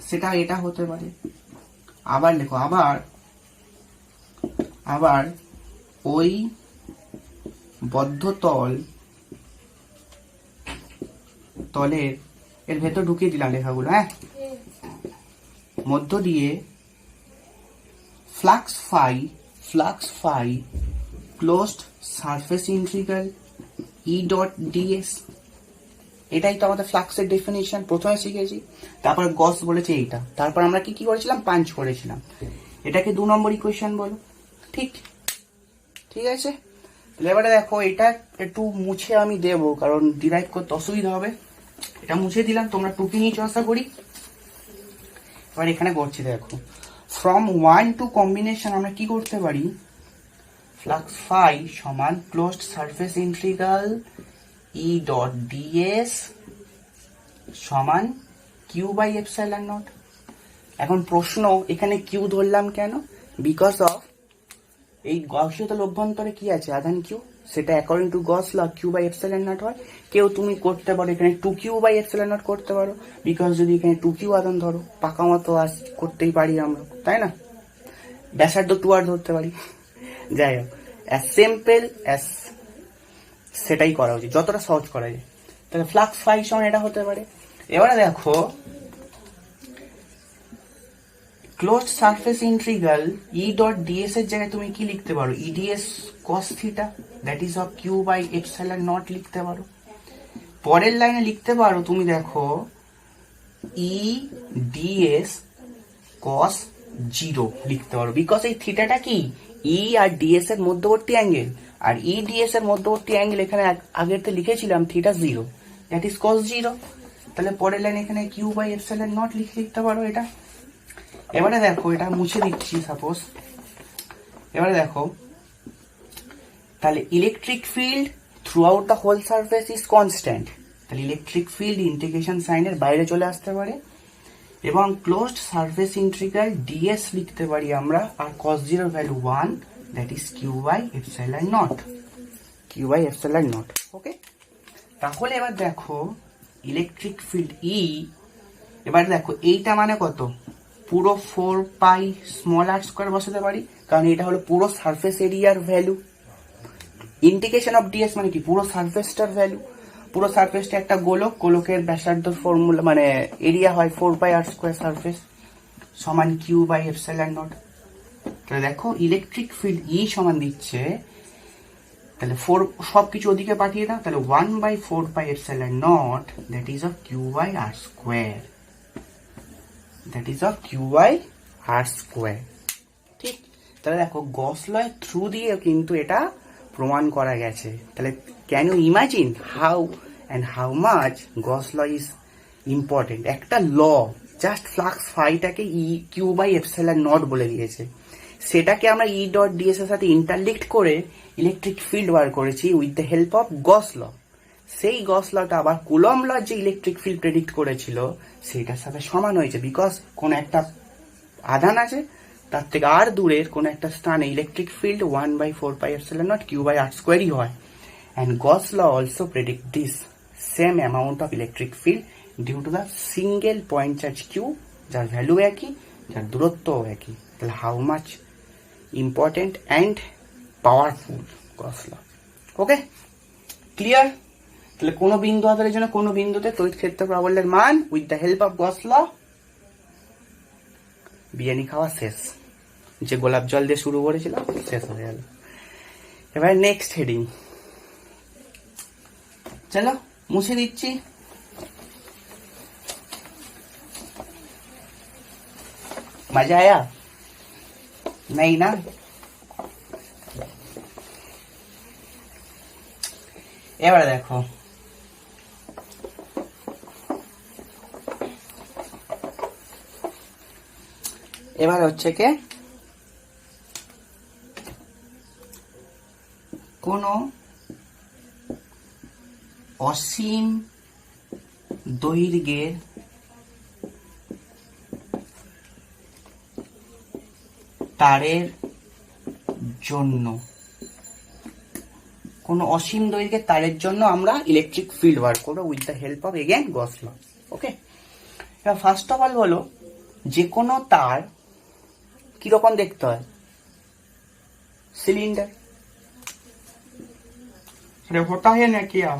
সেটা এটা হতে পারে। আবার লেখো, আবার ওই বদ্ধ তলের এর ভেতর ঢুকিয়ে দিলাম লেখাগুলো, হ্যাঁ, মধ্য দিয়ে flux phi closed surface integral E dot ds. এটাই তো আমাদের ফ্লাক্সের ডেফিনিশন, প্রথমে শিখেছি। তারপর গস বলেছে এইটা, তারপর আমরা কি করেছিলাম, পাঞ্চ করেছিলাম। এটাকে 2 নম্বর ইকুয়েশন বলো। ঠিক আছে। এবারে দেখো, এটা একটু মুছে আমি দেবো, কারণ ডিরাইভ করতে অসুবিধা হবে। এটা মুছে দিলাম, তোমরা টুকি নিয়ে চর্চা করি। এবার এখানে করছি দেখো, ফ্রম 1 টু কম্বিনেশন আমরা কি করতে পারি, ফ্লাক্স ফাই সমান closed surface integral E dot dS সমান কিউ বাই এপসাইলন নট। এখন প্রশ্ন, এখানে কিউ ধরলাম কেন, বিকজ অফ এই গসীয় তল অভ্যন্তরে কি আছে, আধান কিউ, সেটা according to Gauss law Q by epsilon naught হয়। কেউ তুমি করতে পারো এখানে 2q বাই এপসাইলন নট করতে পারো, বিকজ যদি এখানে 2q আধান ধরো, পাকা মতো করতেই পারি আমরা, তাই না। ব্যাসার্ধ 2r ধরতে পারি। যাই হোক, অ্যাজ সিম্পল অ্যাজ সেটাই করা উচিত, যতটা সহজ করা যায়। তাহলে ফ্লাক্স ফাই সমান এটা হতে পারে। এবারে দেখো, closed surface integral E dot ds এর জায়গায় তুমি কি লিখতে পারো, E ds cos theta that is of Q by epsilon naught লিখতে পারো। পরের লাইনে লিখতে পারো তুমি, দেখো ই ডিএস কস 0 লিখতে পারো, বিকজ এই থিটাটা কি, ই আর ডিএস এর মধ্যবর্তী অ্যাঙ্গেল, আর ই ডিএস এর মধ্যবর্তী অ্যাঙ্গেল এখানে আগেরতে লিখেছিলাম থিটা 0, দ্যাট ইজ কস 0। তাহলে পরের লাইন এখানে কিউ বাই এপসাইলন নট লিখতে পারো এটা। এবারে দেখো, এটা মুছে দিচ্ছি সাপোজ। এবারে দেখো, তাহলে electric field throughout the whole surface is constant, তাহলে ইলেকট্রিক ফিল্ড ইন্টিগ্রেশন সাইনের বাইরে চলে আসতে পারে, এবং ক্লোজড সারফেস ইন্টিগ্রাল ডিএস লিখতে পারি আমরা, আর cos 0 value 1, that is Q by epsilon naught. Okay, তাহলে এবার দেখো ইলেকট্রিক ফিল্ড ই, এবার দেখো এইটা মানে কত, পুরো 4 পাই স্মল আর স্কোয়ার বসাতে পারি, কারণ এটা হলো পুরো সারফেস এরিয়ার ভ্যালু। ইন্টিগ্রেশন অফ ডিএস মানে কি, পুরো সারফেসটার ভ্যালু। পুরো সারফেসটা একটা গোলক, গোলকের ব্যাসার্ধ ফর্মুলা মানে এরিয়া হয় 4 পাই আর স্কোয়ার সারফেস সমান কিউ বাই এপসাইলন নট। তাহলে দেখো ইলেকট্রিক ফিল্ড ই সমান দিচ্ছে, তাহলে 4 সবকিছু ওদিকে পাঠিয়ে দাও, তাহলে 1 by 4 pi epsilon naught that is of Q by R square, ঠিক। তাহলে দেখো গস লয়ের থ্রু দিয়ে কিন্তু এটা প্রমাণ করা গেছে। তাহলে can you imagine how much Gauss law is important. একটা ল জাস্ট ফ্লাক্স ফাইটাকে ই কিউ বাই এপসাইলন নট বলে দিয়েছে, সেটাকে আমরা ই ডট ডিএস এর সাথে ইন্টারলিঙ্ক করে ইলেকট্রিক ফিল্ড বার করেছি with the help of Gauss ল। সেই গস লটা আবার কুলম্ব ল যে ইলেকট্রিক ফিল্ড প্রেডিক্ট করেছিল সেইটার সাথে সমান হয়েছে, বিকজ কোন একটা আধান আছে, তার থেকে আর দূরের কোন একটা স্থানে electric field 1 by 4 pi epsilon naught Q by R স্কোয়ারই হয়। And Gauss law also predict this same amount of electric field due to the single point charge Q, যার ভ্যালু একই, যার দূরত্বও একই। তাহলে how much important and powerful Gauss law. Okay, clear. তাহলে কোনো বিন্দু আধারের জন্য কোনো বিন্দুতে তড়িৎ ক্ষেত্র প্রাবল্যের মান with the help of Gauss ল, বিরিয়ানি খাওয়া শেষ, যে গোলাপ জল দিয়ে শুরু করেছিলাম শেষ হয়ে গেল। এবার নেক্সট হেডিং, চলো মুছে দিচ্ছি। মজা আয়া नहीं ना। এবারে দেখো, এবার হচ্ছে কে কোন অসীম দৈর্ঘ্যের তারের জন্য, কোন অসীম দৈর্ঘ্যের তারের জন্য আমরা ইলেকট্রিক ফিল্ড বার করবো with the help of again Gauss law. Okay, এবার ফার্স্ট অফ অল বলো, যে কোনো তার কিরকম দেখতে হয়, सिलेंडर। अरे होता है ना क्या,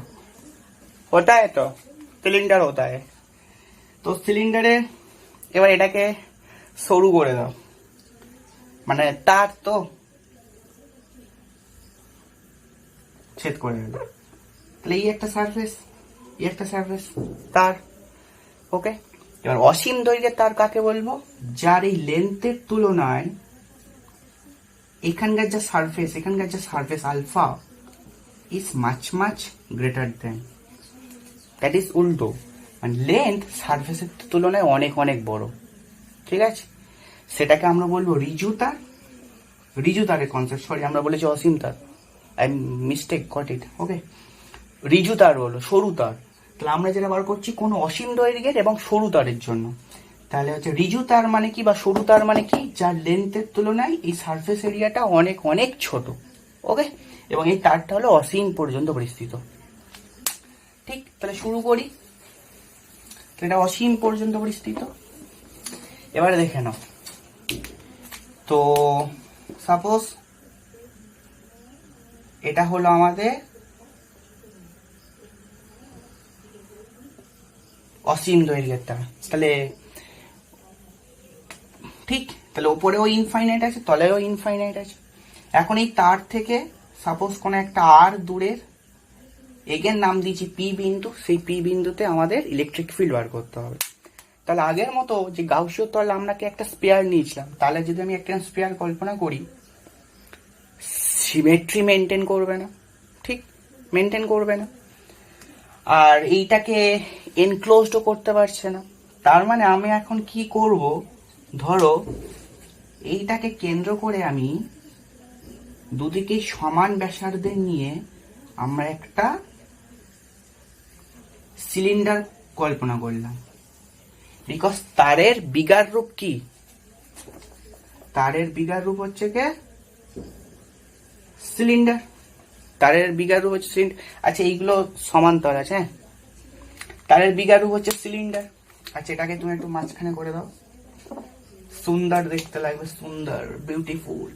होता है तो সিলিন্ডার होता है। তো সিলিন্ডারে এবার এটাকে সরু করে দাও, মানে তার তো ছেদ করে দিল, তাহলে এই একটা সারফেস, এই একটা সারফেস তার। ওকে, এবার অসীম দৈর্ঘ্যের তার কাকে বলবো, যার এই লেন্থের তুলনায় এখানকার যা সারফেস, এখানকার যা surface alpha is much much greater then, that is উল্টো, মানে লেন্থ সারফেসের তুলনায় অনেক অনেক বড়। ঠিক আছে, সেটাকে আমরা বলবো রিজু তার। রিজু তারের কনসেপ্ট, সরি আমরা বলেছি অসীম তার, আই মিস্টেক গট ইট। ওকে, রিজু তার হলো সরু তার। তাহলে আমরা যেটা বার করছি কোনো অসীম দৈর্ঘ্যের এবং সরু তারের জন্য, তাহলে হচ্ছে রিজু তার মানে কি বা সরু তার মানে কি, যার লেন্থের তুলনায় এই সারফেস এরিয়াটা অনেক অনেক ছোট। ওকে, এবং এই তারটা হলো অসীম পর্যন্ত বিস্তৃত। ঠিক, তাহলে শুরু করি। এটা অসীম পর্যন্ত বিস্তৃত। এবারে দেখে নাও, তো সাপোজ এটা হলো আমাদের অসীম দৈর্ঘ্যের তার। তাহলে ঠিক, তাহলে ওপরেও ইনফাইনাইট আছে, তলেও ইনফাইনাইট আছে। এখন এই তার থেকে সাপোজ কোন একটা আর দূরের, এগেন নাম দিয়েছি পি বিন্দু, সেই পি বিন্দুতে আমাদের ইলেকট্রিক ফিল্ড বার করতে হবে। তাহলে আগের মতো যে গাউসীয় তল আমরা কি একটা স্পেয়ার নিয়েছিলাম, তাহলে যদি আমি একটা স্পেয়ার কল্পনা করি, সিমেট্রি মেনটেন করবে না, ঠিক মেনটেন করবে না, আর এইটাকে এনক্লোজডও করতে পারছে না। তার মানে আমি এখন কি করব, ধরো এইটাকে কেন্দ্র করে আমি দুদিকে সমান ব্যাসার্ধের নিয়ে আমরা একটা সিলিন্ডার কল্পনা করলাম। বিকজ তারের বিগার রূপ কি, তারের বিগার রূপ হচ্ছে কে সিলিন্ডার, তারের বিগার রূপ হচ্ছে সিলিন্ডার। আচ্ছা এইগুলো সমান্তর আছে, হ্যাঁ, তারের বিগার রূপ হচ্ছে সিলিন্ডার। আচ্ছা এটাকে তুমি একটু মাঝখানে করে দাও, সুন্দর দেখতে লাগবে, সুন্দর, বিউটিফুল,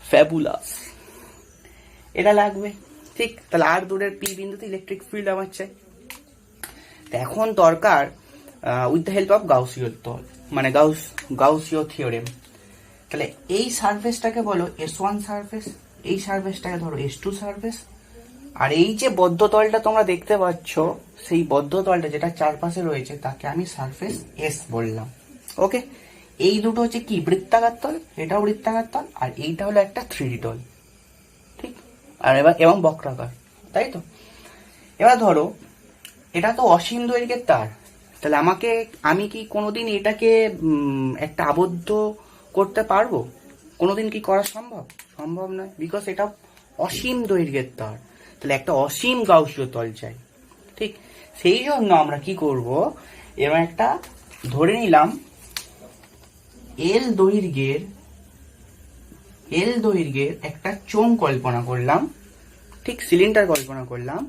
ফ্যাবুলাস এটা লাগবে। ঠিক, তাহলে আর দূরের পি বিন্দুতে ইলেকট্রিক ফিল্ড আমার চাই। এখন দরকার উইথ দ্য হেল্প অফ গাউসীয় তল, মানে গাউসীয় থিওরেম। তাহলে এই সারফেসটাকে বলো S1 সারফেস, এই সারফেসটাকে ধরো S2 সারফেস, আর এই যে বদ্ধ তলটা তোমরা দেখতে পাচ্ছ, সেই বদ্ধ তলটা যেটা চারপাশে রয়েছে তাকে আমি সারফেস S বললাম। ওকে, এই দুটো হচ্ছে কি বৃত্তাকার তল, এটাও বৃত্তাকার তল, আর এইটা হলো একটা 3D তল। ঠিক, আর এবার এবং বক্রাকার, তাই তো। এবার ধরো এটা তো অসীম দৈর্ঘ্যের তার, তাহলে আমি কি কোনোদিন এটাকে একটা আবদ্ধ করতে পারবো? কোনোদিন কি করা সম্ভব? সম্ভব নয়, বিকজ এটা অসীম দৈর্ঘ্যের তার। তাহলে একটা অসীম গাউসীয় তল চাই। ঠিক, সেই জন্য আমরা কি করব, এবার একটা ধরে নিলাম এল দৈর্ঘ্যের একটা চোঙ কল্পনা করলাম, ঠিক সিলিন্ডার কল্পনা করলাম,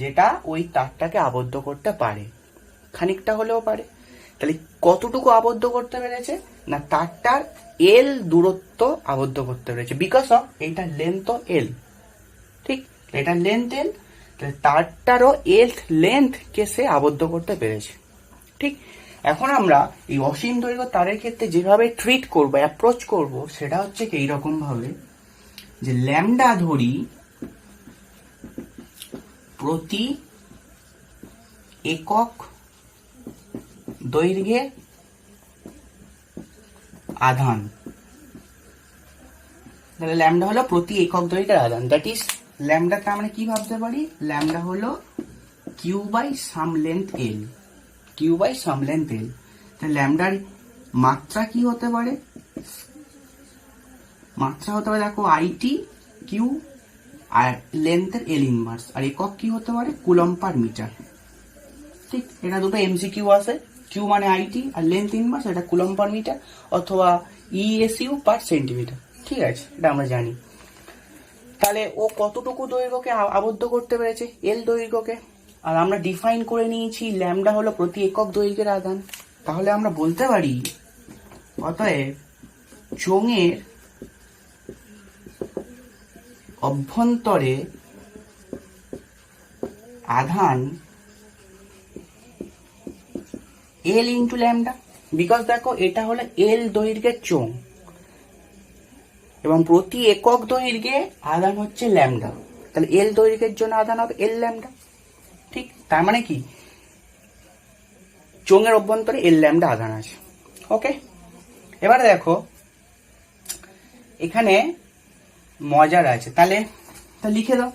যেটা ওই তারটাকে আবদ্ধ করতে পারে, খানিকটা হলেও পারে। তাহলে কতটুকু আবদ্ধ করতে পেরেছে না, তারটার এল দূরত্ব আবদ্ধ করতে পেরেছে, বিকজ অফ এইটার লেন্থ এল। ঠিক, এটার লেন্থ এল, তাহলে তারটারও লেন্থ কে সে আবদ্ধ করতে পেরেছে। ঠিক, এখন আমরা এই অসীম দৈর্ঘ্য তারের ক্ষেত্রে যেভাবে ট্রিট করবো, অ্যাপ্রোচ করব, সেটা হচ্ছে কি এইরকম ভাবে যে ল্যামডা ধরি প্রতি একক দৈর্ঘ্যে আধান। তাহলে ল্যামডা হলো প্রতি একক দৈর্ঘ্যের আধান, দ্যাট ইজ ল্যামডাকে আমরা কি ভাবতে পারি, ল্যামডা হলো Q by some length L, Q by some length L. তাহলে ল্যামডার মাত্রা কি হতে পারে, মাত্রা হতে পারে দেখো আইটি কিউ, আর লেন্থের এল ইনভার্স, আর একক কি হতে পারে কুলম্ব পার মিটার। ঠিক, এটা দুটো এমসিকিউ আছে, কিউ মানে আইটি আর লেন্থ ইনভার্স, এটা কুলম্ব পার মিটার অথবা ইএসইউ পার সেন্টিমিটার। ঠিক আছে, এটা আমরা জানি। তাহলে ও কতটুকু দৈর্ঘ্যকে আবদ্ধ করতে পেরেছে, এল দৈর্ঘ্যকে, আর আমরা ডিফাইন করে নিয়েছি ল্যামডা হলো প্রতি একক দৈর্ঘ্যের আধান। তাহলে আমরা বলতে পারি অতএব চোঙের অভ্যন্তরে আধান এল ইন্টু ল্যামডা, বিকজ দেখো এটা হলো এল দৈর্ঘ্যের চোঙ এবং প্রতি একক দৈর্ঘ্যে আধান হচ্ছে ল্যামডা, তাহলে এল দৈর্ঘ্যের জন্য আধান হবে এল ল্যামডা। ঠিক, তার মানে কি চোঙের অভ্যন্তরে এল ল্যামডা আধান আছে। ওকে, এবারে দেখো এখানে মজার আছে, তাহলে লিখে দাও,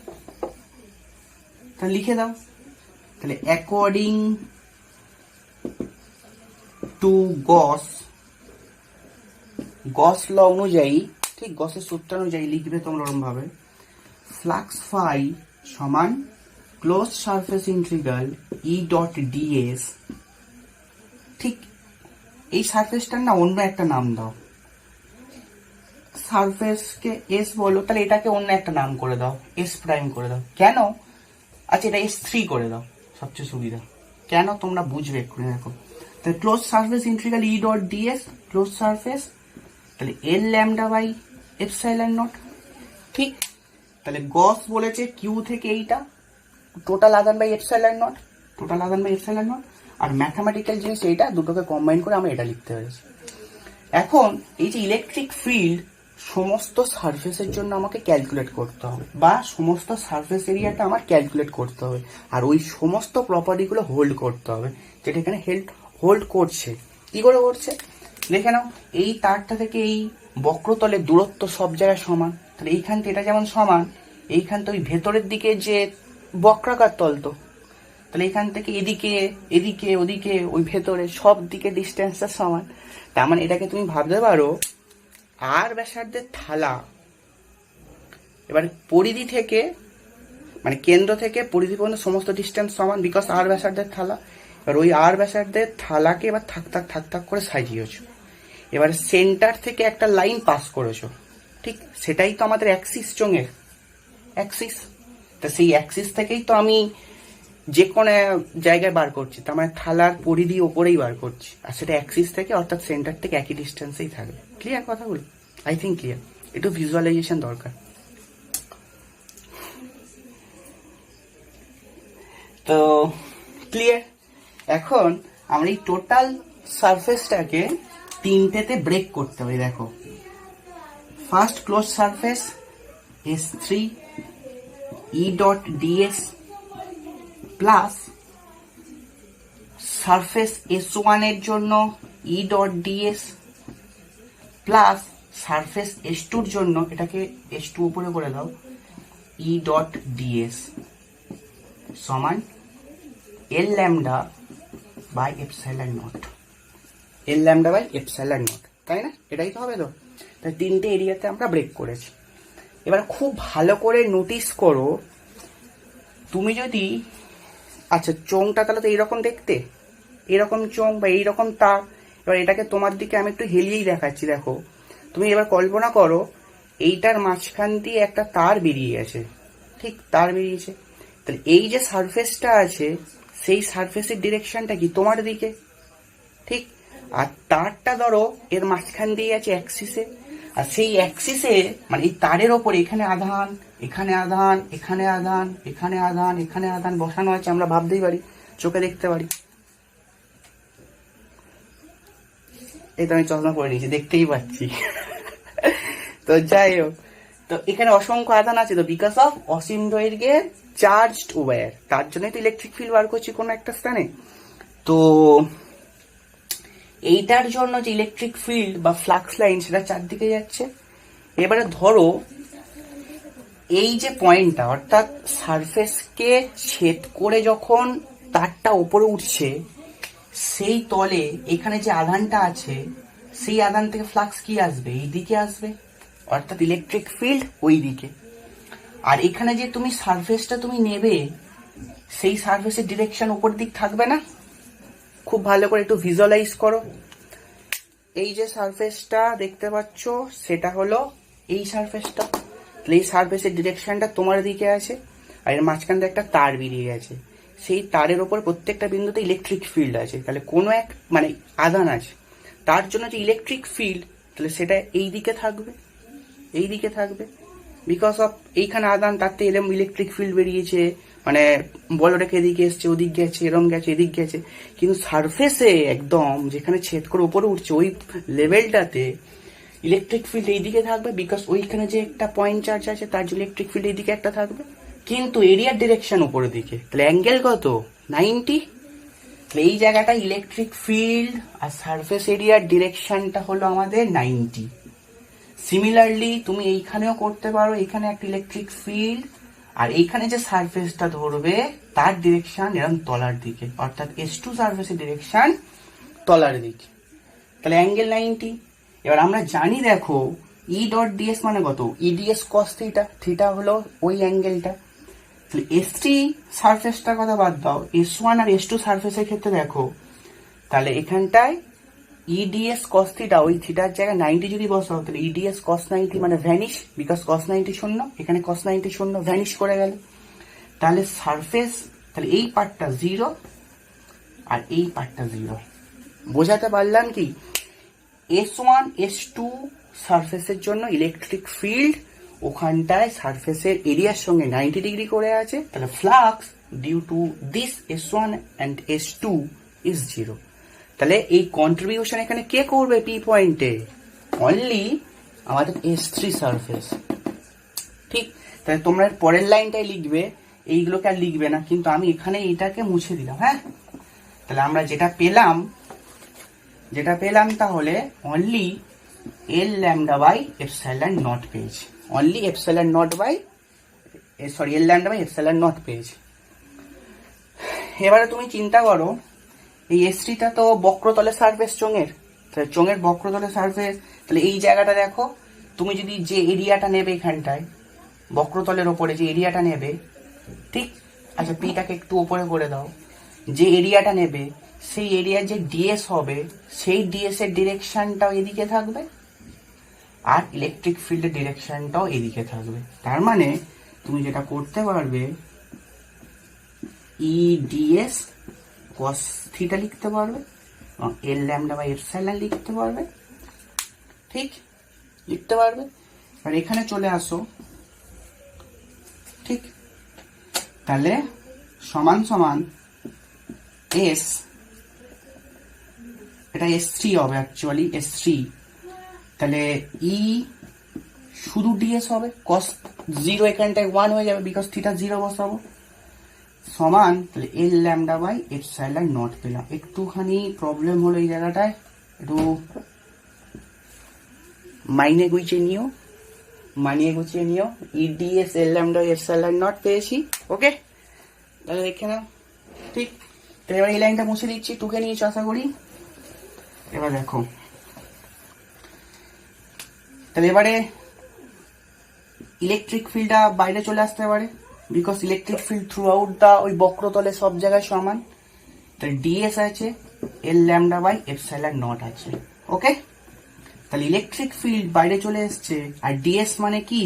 তাহলে অ্যাকর্ডিং টু গস ল অনুযায়ী, ঠিক গসের সূত্র অনুযায়ী লিখবে তোমরা ওরকম ভাবে, ফ্লাক্স ফাই সমান close surface integral E dot DS. ঠিক, এই সারফেসটার না অন্য একটা নাম দাও, সারফেসকে এস বলো, তাহলে এটাকে অন্য একটা নাম করে দাও, এস প্রাইম করে দাও। কেন? আচ্ছা, এটা S3 করে দাও, সবচেয়ে সুবিধা। কেন তোমরা বুঝবে একটু, দেখো তাহলে close surface integral E dot ds, close surface, তাহলে L lambda by epsilon naught. ঠিক, তাহলে গস বলেছে কিউ থেকে এইটা টোটাল আধান বাই এপসাইলন নট, আর ম্যাথামেটিক্যাল জিনিস এইটা, দুটোকে কম্বাইন করে আমরা এটা লিখতে পেরেছি। এখন এই যে ইলেকট্রিক ফিল্ড সমস্ত সারফেসের জন্য আমাকে ক্যালকুলেট করতে হবে, বা সমস্ত সারফেস এরিয়াটা আমার ক্যালকুলেট করতে হবে, আর ওই সমস্ত প্রপার্টিগুলো হোল্ড করতে হবে, যেটা এখানে হোল্ড করছে। কি করে করছে দেখে নাও, এই তারটা থেকে এই বক্রতলের দূরত্ব সব জায়গায় সমান, তাহলে এইখান থেকে এটা যেমন সমান, এইখান থেকে ওই ভেতরের দিকে যে বক্রাকার তল, তো তাহলে এখান থেকে এদিকে এদিকে ওদিকে ওই ভেতরে সব দিকে ডিস্টেন্সটা সমান। তার মানে এটাকে তুমি ভাবতে পারো আর ব্যাসার্ধের থালা, এবার পরিধি থেকে মানে কেন্দ্র থেকে পরিধি পর্যন্ত সমস্ত ডিস্টেন্স সমান, বিকজ আর ব্যাসার্ধের থালা। এবার ওই আর ব্যাসার্ধের থালাকে এবার থাক থাক করে সাজিয়েছো, এবার সেন্টার থেকে একটা লাইন পাস করেছো, ঠিক সেটাই তো আমাদের অ্যাক্সিস, চোঙের অ্যাক্সিস। তা সেই অ্যাক্সিস থেকেই তো আমি যে কোনো জায়গায় বার করছি, তার মানে থালার পরিধি ওপরেই বার করছি, আর সেটা অ্যাক্সিস থেকে অর্থাৎ সেন্টার থেকে একই ডিস্টেন্সেই থাকবে। ক্লিয়ার কথাগুলো? I think clear. একটু ভিজুয়ালাইজেশন দরকার। তো ক্লিয়ার। এখন আমরা এই টোটাল সারফেসটাকে তিনটেতে ব্রেক করতে হবে। দেখো, first close surface S3 E dot DS plus surface S1 এর জন্য E dot DS plus surface S2 এর জন্য, এটাকে S2 উপরে করে দাও, E ডট ডিএস সমান L lambda by epsilon naught, L lambda by epsilon naught, তাই না? এটাই তো হবে। তো তাই তিনটে এরিয়াতে আমরা ব্রেক করেছি। এবার খুব ভালো করে নোটিস করো, তুমি যদি, আচ্ছা চোঙটা তাহলে তো এইরকম দেখতে, এরকম চোঙ বা এইরকম তার, এবার এটাকে তোমার দিকে আমি একটু হেলিয়েই দেখাচ্ছি। দেখো, তুমি এবার কল্পনা করো এইটার মাঝখান দিয়ে একটা তার বেরিয়ে গেছে, ঠিক তার বেরিয়েছে, তাহলে এই যে সারফেসটা আছে সেই সারফেসের ডিরেকশনটা কি তোমার দিকে, ঠিক। আর তারটা ধরো এর মাঝখান দিয়ে আছে অ্যাক্সিসে, আর সেই অ্যাক্সিসে মানে এই তারের ওপর এখানে আধান, এখানে আধান, এখানে আধান, এখানে আধান, এখানে আধান বসানো আছে, আমরা ভাবতেই পারি, চোখে দেখতে পারি। এই তো আমি চশমা পরে নিয়েছি, দেখতেই পাচ্ছি। তো যাই হোক, তো এখানে অসংখ্য আধান আছে, তো বিকজ অফ অসীম দৈর্ঘ্যের চার্জড ওয়্যার, তার জন্যই তো ইলেকট্রিক ফিল্ড বার করছি কোনো একটা স্থানে। তো এইটার জন্য যে ইলেকট্রিক ফিল্ড বা ফ্লাক্স লাইন সেটা চারদিকে যাচ্ছে। এবারে ধরো এই যে পয়েন্টটা, অর্থাৎ সারফেসকে ছেদ করে যখন তারটা উপরে উঠছে, সেই তলে এখানে যে আধানটা আছে সেই আধান থেকে ফ্লাক্স কি আসবে, এই দিকে আসবে, অর্থাৎ ইলেকট্রিক ফিল্ড ওই দিকে। আর এখানে যে তুমি সারফেসটা তুমি নেবে, সেই সারফেসের ডিরেকশন উপর দিক থাকবে না? খুব ভালো করে একটু ভিজুয়ালাইজ করো। এই যে সারফেসটা দেখতে পাচ্ছ সেটা হলো এই সারফেসটা, এই সারফেসের ডিরেকশনটা তোমার দিকে আছে, আর এর মাঝখান দিয়ে একটা তার বেরিয়ে গেছে, সেই তারের ওপর প্রত্যেকটা বিন্দুতে ইলেকট্রিক ফিল্ড আছে। তাহলে কোনো এক মানে আধান আছে, তার জন্য যে ইলেকট্রিক ফিল্ড, তাহলে সেটা এই দিকে থাকবে, এই দিকে থাকবে। বিকজ অফ এইখানে আদান তাতে এরম ইলেকট্রিক ফিল্ড বেরিয়েছে, মানে বলটাকে এদিকে এসছে, ওদিক গেছে, এরম গেছে, এদিক গেছে। কিন্তু সারফেসে একদম যেখানে ছেদ করে উপরে উঠছে ওই লেভেলটাতে ইলেকট্রিক ফিল্ড এইদিকে থাকবে, বিকজ ওইখানে যে একটা পয়েন্ট চার্জ আছে তার জন্য ইলেকট্রিক ফিল্ড এইদিকে একটা থাকবে, কিন্তু এরিয়ার ডিরেকশন উপরের দিকে। তাহলে অ্যাঙ্গেল কত? 90। এই জায়গাটা ইলেকট্রিক ফিল্ড আর সারফেস এরিয়ার ডিরেকশনটা হলো আমাদের 90। সিমিলারলি তুমি এইখানেও করতে পারো, এখানে একটা ইলেকট্রিক ফিল্ড আর এইখানে যে সারফেসটা ধরবে তার ডিরেকশন এরকম তলার দিকে, অর্থাৎ S2 সারফেসের ডিরেকশন তলার দিকে। তাহলে অ্যাঙ্গেল 90। এবার আমরা জানি দেখো E ডট ds মানে কত? EDS cos থিটা, থিটা হলো ওই অ্যাঙ্গেলটা। তাহলে S3 সারফেসটার কথা বাদ দাও, S1 আর S2 সারফেসের ক্ষেত্রে দেখো, তাহলে এখানটায় EDS cos থিটা ওই থিটার জায়গায় 90 যদি বসাও, তাহলে EDS cos 90 মানে ভ্যানিশ, বিকজ cos 90 শূন্য, এখানে cos 90 শূন্য, ভ্যানিশ করে গেল। তাহলে সারফেস, তাহলে এই পার্টটা 0 আর এই পার্টটা 0। বোঝাতে পারলাম কি? S1 S2 সারফেসের জন্য ইলেকট্রিক ফিল্ড ওখানটায় সারফেসের এরিয়ার সঙ্গে 90 ডিগ্রি করে আছে, তাহলে flux due to this S1 and S2 is 0। তাহলে এই কন্ট্রিবিউশন এখানে কে করবে পি পয়েন্টে? অনলি আমাদের S3 সারফেস। ঠিক, তাহলে তোমরা পরের লাইনটাই লিখবে, এইগুলোকে আর লিখবে না, কিন্তু আমি এখানে এইটাকে মুছে দিলাম। হ্যাঁ, তাহলে আমরা যেটা পেলাম তাহলে only L lambda by epsilon naught পেয়েছি, only epsilon naught by L lambda by epsilon naught পেয়েছি। এবারে তুমি চিন্তা করো, এই S3টা তো বক্রতলের সারফেস চোঙের, তাহলে চোঙের বক্রতলের সারফেস, তাহলে এই জায়গাটা দেখো, তুমি যদি যে এরিয়াটা নেবে এখানটায় বক্রতলের ওপরে যে এরিয়াটা নেবে, ঠিক, আচ্ছা পিটাকে একটু ওপরে করে দাও, যে এরিয়াটা নেবে সেই এরিয়ার যে ডিএস হবে সেই ডিএস এর ডিরেকশনটাও এদিকে থাকবে আর ইলেকট্রিক ফিল্ডের ডিরেকশনটাও এদিকে থাকবে। তার মানে তুমি যেটা করতে পারবে, EDS cos থিটা লিখতে পারবে এবং L lambda by epsilon লিখতে পারবে, ঠিক, লিখতে পারবে। আর এখানে চলে আসো, ঠিক, তাহলে সমান সমান S, এটা S3 হবে অ্যাকচুয়ালি, S3, তাহলে E শুধু DS হবে, cos 0 এখানটায় 1 হয়ে যাবে, বিকজ থিটা 0 বসাবো, সমান তাহলে L lambda by epsilon naught পেলাম। একটুখানি প্রবলেম হলো এই জায়গাটায়, একটু মানিয়ে গুছিয়ে নিও। EDS L lambda by epsilon naught পেয়েছি, ওকে, তাহলে দেখে নাও, ঠিক। এবার এই লাইনটা মুছে দিচ্ছি, টুকে নিয়েছো আশা করি। এবার দেখো, তাহলে এবারে ইলেকট্রিক ফিল্ডটা বাইরে চলে আসতে পারে, because electric field throughout the ওই বক্রতলে সব জায়গায় সমান। তাহলে ডিএস আছে, L lambda by epsilon naught আছে, ওকে। তাহলে ইলেকট্রিক ফিল্ড বাইরে চলে এসছে, আর ডিএস মানে কি?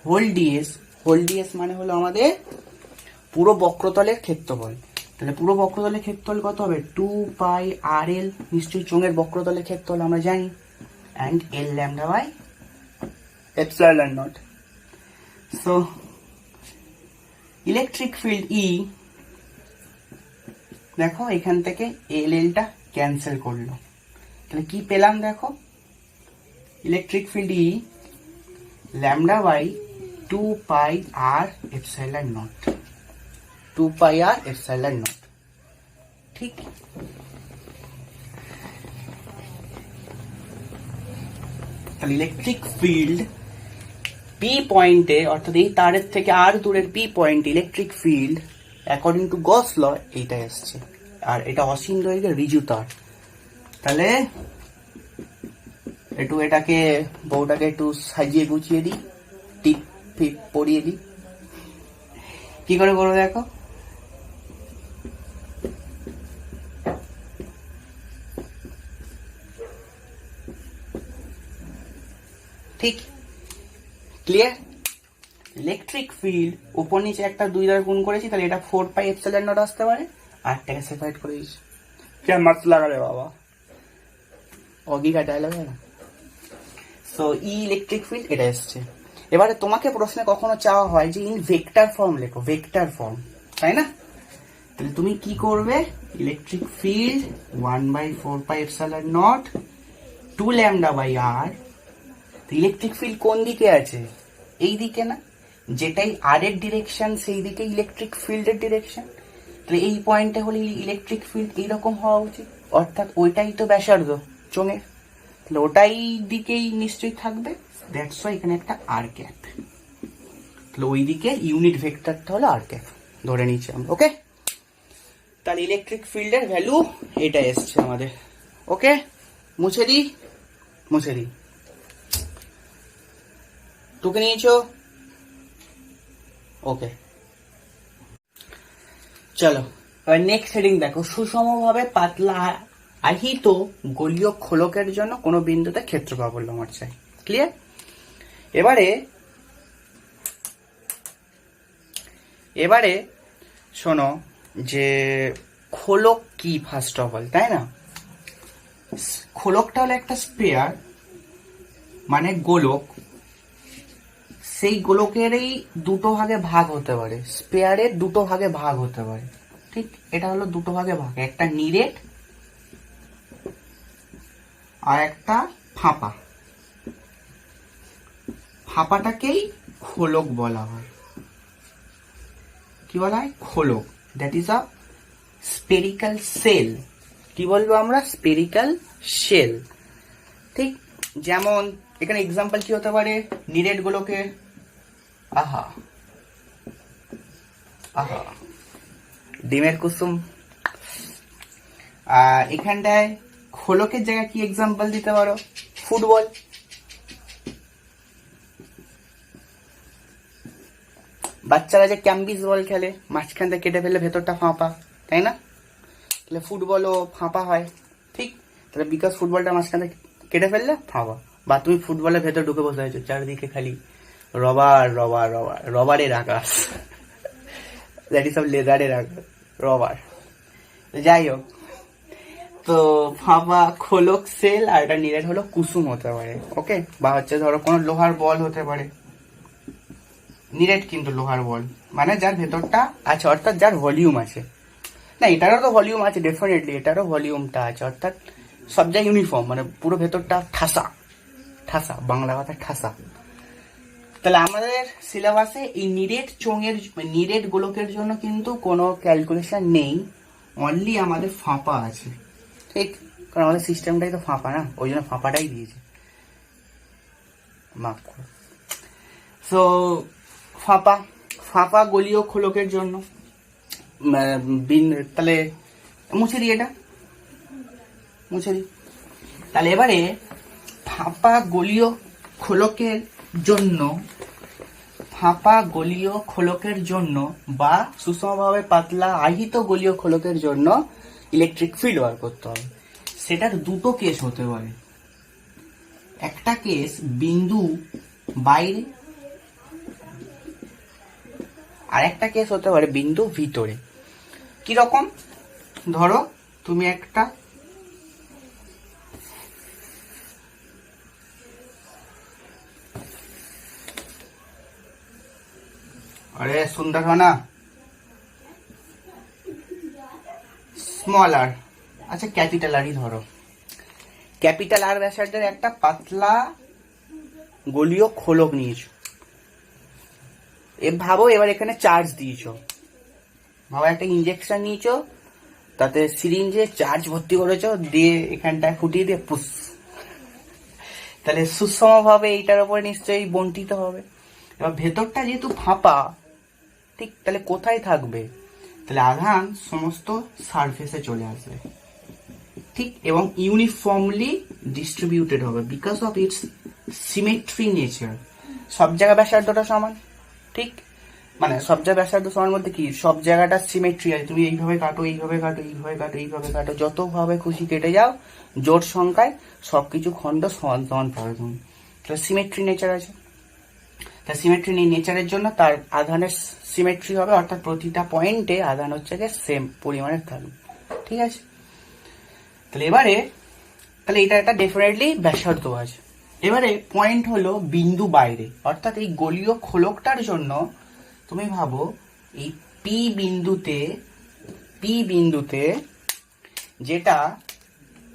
হোল ডিএস মানে হলো আমাদের পুরো বক্রতলের ক্ষেত্রফল। তাহলে পুরো বক্রতলের ক্ষেত্রফল কত হবে? 2 পাই RL, নিশ্চয়ই চোঙের বক্রতলের ক্ষেত্রফল আমরা জানি, and L lambda by epsilon naught। So electric field E, দেখো এখান থেকে LL টা ক্যান্সেল করলো, তাহলে কি পেলাম দেখো, electric field E lambda by 2 pi R epsilon naught, 2 pi R epsilon naught, ঠিক। তাহলে ইলেকট্রিক ফিল্ড পি পয়েন্টে, অর্থাৎ এই তারের থেকে আর দূরের P point electric field according to Gauss law এইটা আসছে, আর এটা অসীম দৈর্ঘ্যের রিজু তার। তাহলে একটু এটাকে বউটাকে একটু সাজিয়ে গুছিয়ে দিই, টিপ ফিপ পরিয়ে দিই, কি করে করবো দেখো। ঠিক, ক্লিয়ার? ইলেকট্রিক ফিল্ড উপর নিচে একটা 2 দ্বারা গুণ করেছি, তাহলে এটা 4 পাই এপসিলন নট আসতে পারে, আর একটাকে সেপারেট করে দিয়েছি। কে মাছ লাগালে বাবা, অগি কাটাইলে না। সো ই ইলেকট্রিক ফিল্ড এটা এসছে। এবারে তোমাকে প্রশ্নে কখনো চাওয়া হয় যে ইন ভেক্টর ফর্ম লেখো, ভেক্টর ফর্ম, তাই না? তাহলে তুমি কি করবে, electric field 1/4πε0 2λ/r। Electric field কোন দিকে আছে, এই দিকে না, যেটাই আর এর ডিরেকশন সেই দিকে ইলেকট্রিক ফিল্ডের ডিরেকশন। তাহলে এই পয়েন্টে হলে ইলেকট্রিক ফিল্ড এইরকম হওয়া উচিত, অর্থাৎ ওইটাই তো ব্যাসার্ধ চোঙের, তাহলে ওটাই দিকেই নিশ্চয়ই থাকবে। দ্যাটস ওয়াই এখানে একটা আর ক্যাপ, তাহলে ওই দিকে ইউনিট ভেক্টরটা হলো আর ক্যাপ ধরে নিচ্ছি আমরা। ওকে, তাহলে ইলেকট্রিক ফিল্ডের ভ্যালু এটা এসছে আমাদের। ওকে, মুছে দিই, মুছে দিই, টুকে নিয়েছো? ওকে, চলো এবার নেক্সট হেডিং দেখো, সুষমভাবে পাতলা আহিত গোলীয় খোলকের জন্য কোনো বিন্দুতে ক্ষেত্র প্রাবল্য আমার চাই। ক্লিয়ার? এবারে শোনো যে খোলক কি ফার্স্ট অফ অল, তাই না? খোলকটা হলো একটা স্পেয়ার, মানে গোলক। সেই গোলকেরই দুটো ভাগে ভাগ হতে পারে, স্পেয়ারের দুটো ভাগে ভাগ হতে পারে। ঠিক, এটা হলো দুটো ভাগে ভাগ, একটা নিরেট আর একটা ফাঁপা। ফাঁপাটাকেই খোলক বলা হয়। কি বলা হয়? খোলক। That is a spherical shell. কি বলবো আমরা? Spherical shell. ঠিক, যেমন এখানে এক্সাম্পল কি হতে পারে, নিরেট গোলকের, আহা আহা ডিমের কুসুম। এখানটায় খোলকের জায়গায় কি এক্সাম্পল দিতে পারো? ফুটবল। বাচ্চারা যে ক্যাম্বিস বল খেলে, মাঝখান থেকে কেটে ফেলে ভেতরটা ফাঁপা, তাই না? তাহলে ফুটবলও ফাঁপা হয়। ঠিক, তাহলে বিকজ ফুটবলটা মাঝখান থেকে কেটে ফেললে ফাঁপা। বা তুমি ফুটবলের ভেতর ঢুকে বসে আছো, চারিদিকে খালি রবার রবার রবার, রবারের আকাশ, দ্যাট ইজ সব লেদারের আকাশ, রবার। যাই হোক, তো ফাঁপা খোলক সেল, আর এটা নিরেট হলো কুসুম হতে পারে। ওকে, বা হচ্ছে ধরো কোনো লোহার বল হতে পারে, নিরেট কিন্তু লোহার বল, মানে যার ভেতরটা আছে, অর্থাৎ যার ভলিউম আছে। না, এটারও তো ভলিউম আছে ডেফিনেটলি, এটারও ভলিউমটা আছে, অর্থাৎ সব জায়গায় ইউনিফর্ম, মানে পুরো ভেতরটা ঠাসা, ঠাসা, বাংলা কথা ঠাসা। তাহলে আমাদের সিলেবাসে এই নিরেট চোঙের, নিরেট গোলকের জন্য কিন্তু কোনো ক্যালকুলেশন নেই, অনলি আমাদের ফাঁপা আছে। ঠিক, কারণ আমাদের সিস্টেমটাই তো ফাঁপা না, ওই জন্য ফাঁপাটাই দিয়েছে, মাফ করো। সো ফাঁপা, ফাঁপা গোলীয় খোলকের জন্য তাহলে মুছে দিই, এটা মুছে দিই। তাহলে এবারে ফাঁপা গোলীয় খোলকের জন্য, ফাঁপা গোলীয় খোলকের জন্য বা সুষমভাবে পাতলা আহিত গোলীয় খোলকের জন্য ইলেকট্রিক ফিল্ড বার করতে হবে। সেটার দুটো কেস হতে পারে। একটা কেস বিন্দু বাইরে, আর একটা কেস হতে পারে বিন্দু ভিতরে। কিরকম? ধরো তুমি একটা আরে সুন্দর হয় না, স্মল আর, আচ্ছা ক্যাপিটাল আরই ধরো, ক্যাপিটাল আর ব্যাসার্ধের একটা পাতলা গোলীয় খোলক নিয়েছো। ভাবো এবার এখানে চার্জ দিয়েছো, ভাবো একটা ইঞ্জেকশন নিয়েছো, তাতে সিরিঞ্জে চার্জ ভর্তি করেছো, দিয়ে এখানটায় ফুটিয়ে দিয়ে পুস, তাহলে সুষমভাবে এইটার উপরে নিশ্চয়ই বন্টিত হবে। এবার ভেতরটা যেহেতু ফাঁপা, ঠিক, তাহলে কোথায় থাকবে? তাহলে আধান সমস্ত সারফেসে চলে আসবে, ঠিক, এবং ইউনিফর্মলি ডিস্ট্রিবিউটেড হবে because of its symmetry nature. সব জায়গায় ব্যাসার্ধটা সমান, ঠিক, মানে সব জায়গায় ব্যাসার্ধ সমান বলতে কি, সব জায়গাটা সিমেট্রি আছে। তুমি এইভাবে কাটো, এইভাবে কাটো, এইভাবে কাটো, এইভাবে কাটো, যতভাবে খুশি কেটে যাও, জোট সংখ্যায় সবকিছু খণ্ড সমান সমান পাবে তুমি। তাহলে সিমেট্রি নেচার আছে। তা সিমেট্রি নেচারের জন্য তার আধানের সিমেট্রি হবে, অর্থাৎ প্রতিটা পয়েন্টে আধান হচ্ছে যে সেম পরিমাণের থাকবে। ঠিক আছে, তাহলে এবারে তাহলে এটা একটা ডেফিনেটলি ব্যাসার্ধ আছে। এবারে পয়েন্ট হলো বিন্দু বাইরে, অর্থাৎ এই গোলীয় খোলকটার জন্য তুমি ভাবো এই পি বিন্দুতে যেটা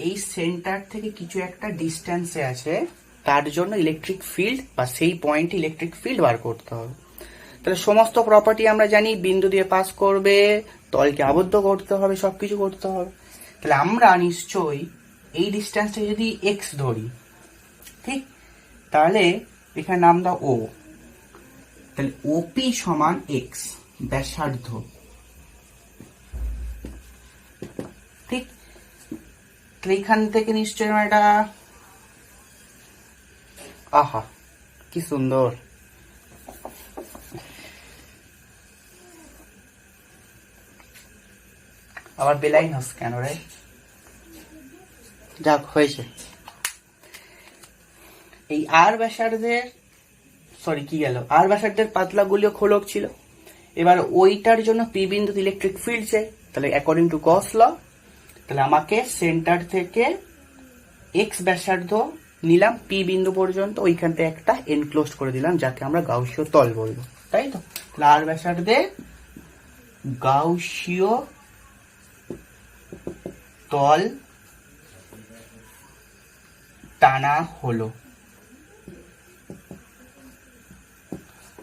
এই সেন্টার থেকে কিছু একটা ডিস্টেন্সে আছে, তার জন্য ইলেকট্রিক ফিল্ড বা সেই পয়েন্টে ইলেকট্রিক ফিল্ড বার করতে হবে। তাহলে সমস্ত প্রপার্টি আমরা জানি, বিন্দু দিয়ে পাস করবে, তলকে আবদ্ধ করতে হবে, সবকিছু করতে হবে। তাহলে আমরা নিশ্চয়ই এই ডিস্টেন্সটা যদি এক্স ধরি, ঠিক, তাহলে এখানে নাম দাও ও, তাহলে ওপি সমান এক্স ব্যাসার্ধ, ঠিক। তাহলে এখান থেকে নিশ্চয়ই আমার এটা, আহা কি সুন্দর, আবার বেলাইন হাস কেন রে, যাক হয়েছে। এই আর ব্যাসার্ধের আর ব্যাসার্ধের পাতলা গোলীয় খোলক ছিল। এবার ওইটার জন্য পি বিন্দুতে ইলেকট্রিক ফিল্ড চাই। তাহলে অ্যাকর্ডিং টু গস ল, তাহলে আমাকে সেন্টার থেকে এক্স ব্যাসার্ধ নিলাম পি বিন্দু পর্যন্ত, ওইখানটা একটা এনক্লোজ করে দিলাম, যাকে আমরা গাউসীয় তল বলবো, তাই তো। তাহলে আর ব্যাসার্ধে গাউসীয় তল টানা হলো।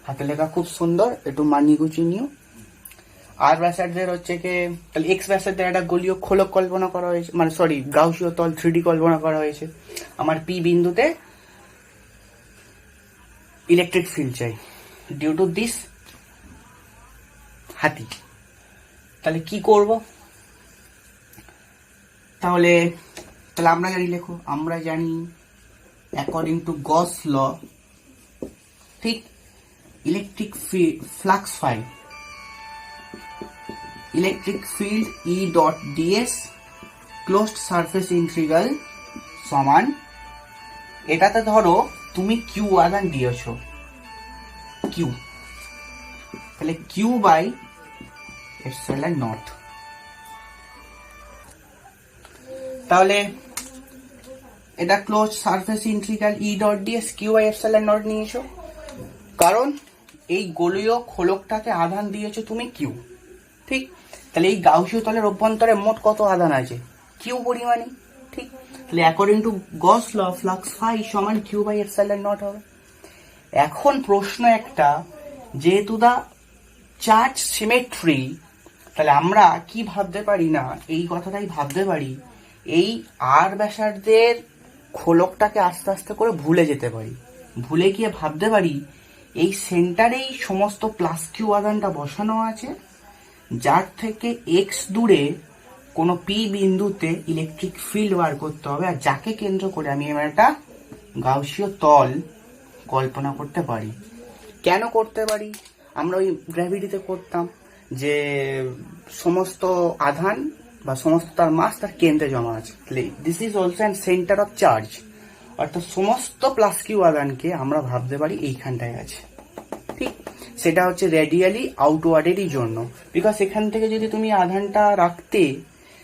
হাতে লেখা খুব সুন্দর, একটু মানিয়ে গুছিয়ে নিও। আর ব্যাসার্ধের হচ্ছে কি, তাহলে এক্স ব্যাসার্ধের একটা গোলীয় খোলক কল্পনা করা হয়েছে, মানে সরি গাউসীয় তল 3D কল্পনা করা হয়েছে। আমার পি বিন্দুতে ইলেকট্রিক ফিল্ড চাই ডিউ টু দিস হাতি। তাহলে কি করব, তাহলে আমরা জানি, লেখো, আমরা জানি অ্যাকর্ডিং টু গস ল, ঠিক, electric flux electric field E dot ds closed surface integral সমান, এটাতে ধরো তুমি কিউ আদান দিয়েছ, কিউ, তাহলে কিউ বাই এপসাইলন নট। তাহলে এটা close surface integral E dot ds Q by epsilon naught নিয়েছো, কারণ এই গোলীয় খোলকটাকে আধান দিয়েছো তুমি কিউ, ঠিক। তাহলে এই গাউসীয় তলের অভ্যন্তরে মোট কত আধান আছে, কিউ পরিমাণে, ঠিক। তাহলে according to Gauss law flux phi সমান কিউ বাই এপসাইলন নট হবে। এখন প্রশ্ন একটা, যেহেতু দা চার্জ সিমেট্রি, তাহলে আমরা কি ভাবতে পারি না, এই কথাটাই ভাবতে পারি, এই আর ব্যাসার্ধের খোলকটাকে আস্তে আস্তে করে ভুলে যেতে পারি, ভুলে গিয়ে ভাবতে পারি এই সেন্টারেই সমস্ত প্লাস কিউ আধানটা বসানো আছে, যার থেকে এক্স দূরে কোনো পি বিন্দুতে ইলেকট্রিক ফিল্ড বার করতে হবে, আর যাকে কেন্দ্র করে আমি এবার একটা গাউসীয় তল কল্পনা করতে পারি। কেন করতে পারি, আমরা ওই গ্র্যাভিটিতে করতাম যে সমস্ত আধান বা সমস্ত তার মাস তার কেন্দ্রে জমা আছে। This is also an centre of charge, অর্থাৎ সমস্ত প্লাস কিউ আধানকে আমরা ভাবতে পারি এইখানটায় আছে, ঠিক। সেটা হচ্ছে রেডিয়ালি আউটওয়ার্ডেরই জন্য, বিকজ এখান থেকে যদি তুমি আধানটা রাখতে,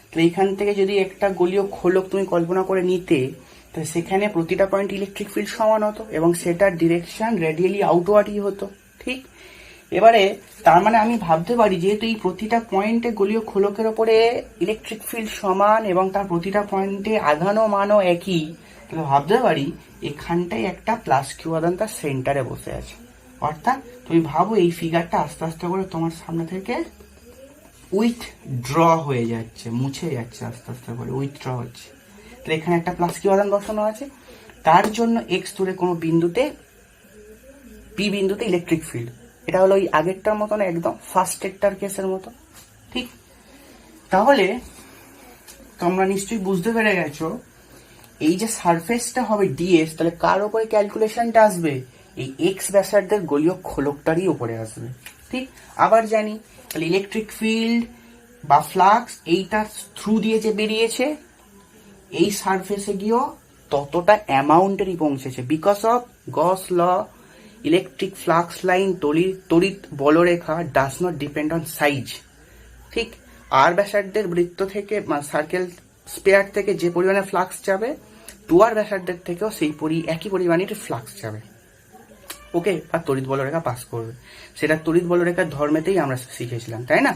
তাহলে এখান থেকে যদি একটা গোলীয় খোলক তুমি কল্পনা করে নিতে, তাহলে সেখানে প্রতিটা পয়েন্ট ইলেকট্রিক ফিল্ড সমান হতো এবং সেটার ডিরেকশন রেডিয়ালি আউটওয়ার্ডই হতো, ঠিক। এবারে তার মানে আমি ভাবতে পারি, যেহেতু এই প্রতিটা পয়েন্টে গোলীয় খোলকের ওপরে ইলেকট্রিক ফিল্ড সমান এবং তার প্রতিটা পয়েন্টে আধান ও মানও একই, তাহলে ভাবতে পারি এখানটায় একটা প্লাস কিউ আধান তার সেন্টারে বসে আছে। অর্থাৎ তুমি ভাবো এই ফিগারটা আস্তে আস্তে করে তোমার সামনে থেকে উইথ ড্র হয়ে যাচ্ছে, মুছে যাচ্ছে আস্তে আস্তে করে, উইথ ড্র হচ্ছে। তাহলে এখানে একটা প্লাস কিউ আধান বসানো আছে, তার জন্য এক্স দূরে কোনো বিন্দুতে পি বিন্দুতে ইলেকট্রিক ফিল্ড, এটা হলো ওই আগেরটার মতন, একদম ফার্স্ট একটার কেসের মতো, ঠিক। তাহলে তোমরা নিশ্চয়ই বুঝতে পেরে গেছো এই যে সারফেসটা হবে ডিএস, তাহলে কার উপরে ক্যালকুলেশনটা আসবে, এই এক্স ব্যাসার্ধের গোলীয় খোলকটারই উপরে আসবে, ঠিক। আবার জানি তাহলে ইলেকট্রিক ফিল্ড বা ফ্লাক্স এইটা থ্রু দিয়ে যে বেরিয়েছে এই সারফেসে গিয়েও ততটা অ্যামাউন্টেরই পৌঁছেছে, because of Gauss law, electric flux line তড়িৎ বলরেখা does not depend on size, ঠিক। আর ব্যাসার্ধের বৃত্ত থেকে সার্কেল স্পেয়ার থেকে যে পরিমাণে ফ্লাক্স যাবে টুয়ার ব্যাসার্ধের থেকেও সেই একই পরিমাণের ফ্লাক্স যাবে। ওকে, আর তড়িৎ বলরেখা পাস করবে। সেটা তড়িৎ বলরেখার ধর্মেতেই আমরা শিখেছিলাম, তাই না?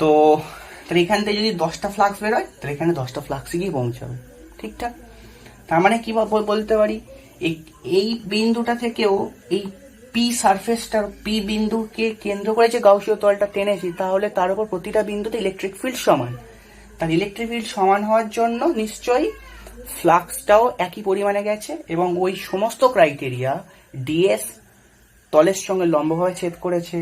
তো তাহলে এখান থেকে যদি 10টা ফ্লাক্স বেরোয়, তাহলে এখানে 10টা ফ্লাক্সে গিয়ে পৌঁছাবে। ঠিকঠাক? তার মানে কি বলতে পারি, এই বিন্দুটা থেকেও এই পি সারফেসটার পি বিন্দুকে কেন্দ্র করে যে গাউসীয় তলটা টেনেছি, তাহলে তার উপর প্রতিটা বিন্দুতে ইলেকট্রিক ফিল্ড সমান। তার ইলেকট্রিক ফিল্ড সমান হওয়ার জন্য নিশ্চয়ই ফ্লাক্সটাও একই পরিমাণে গেছে, এবং ওই সমস্ত ক্রাইটেরিয়া ডিএস তলের সঙ্গে লম্বভাবে ছেদ করেছে,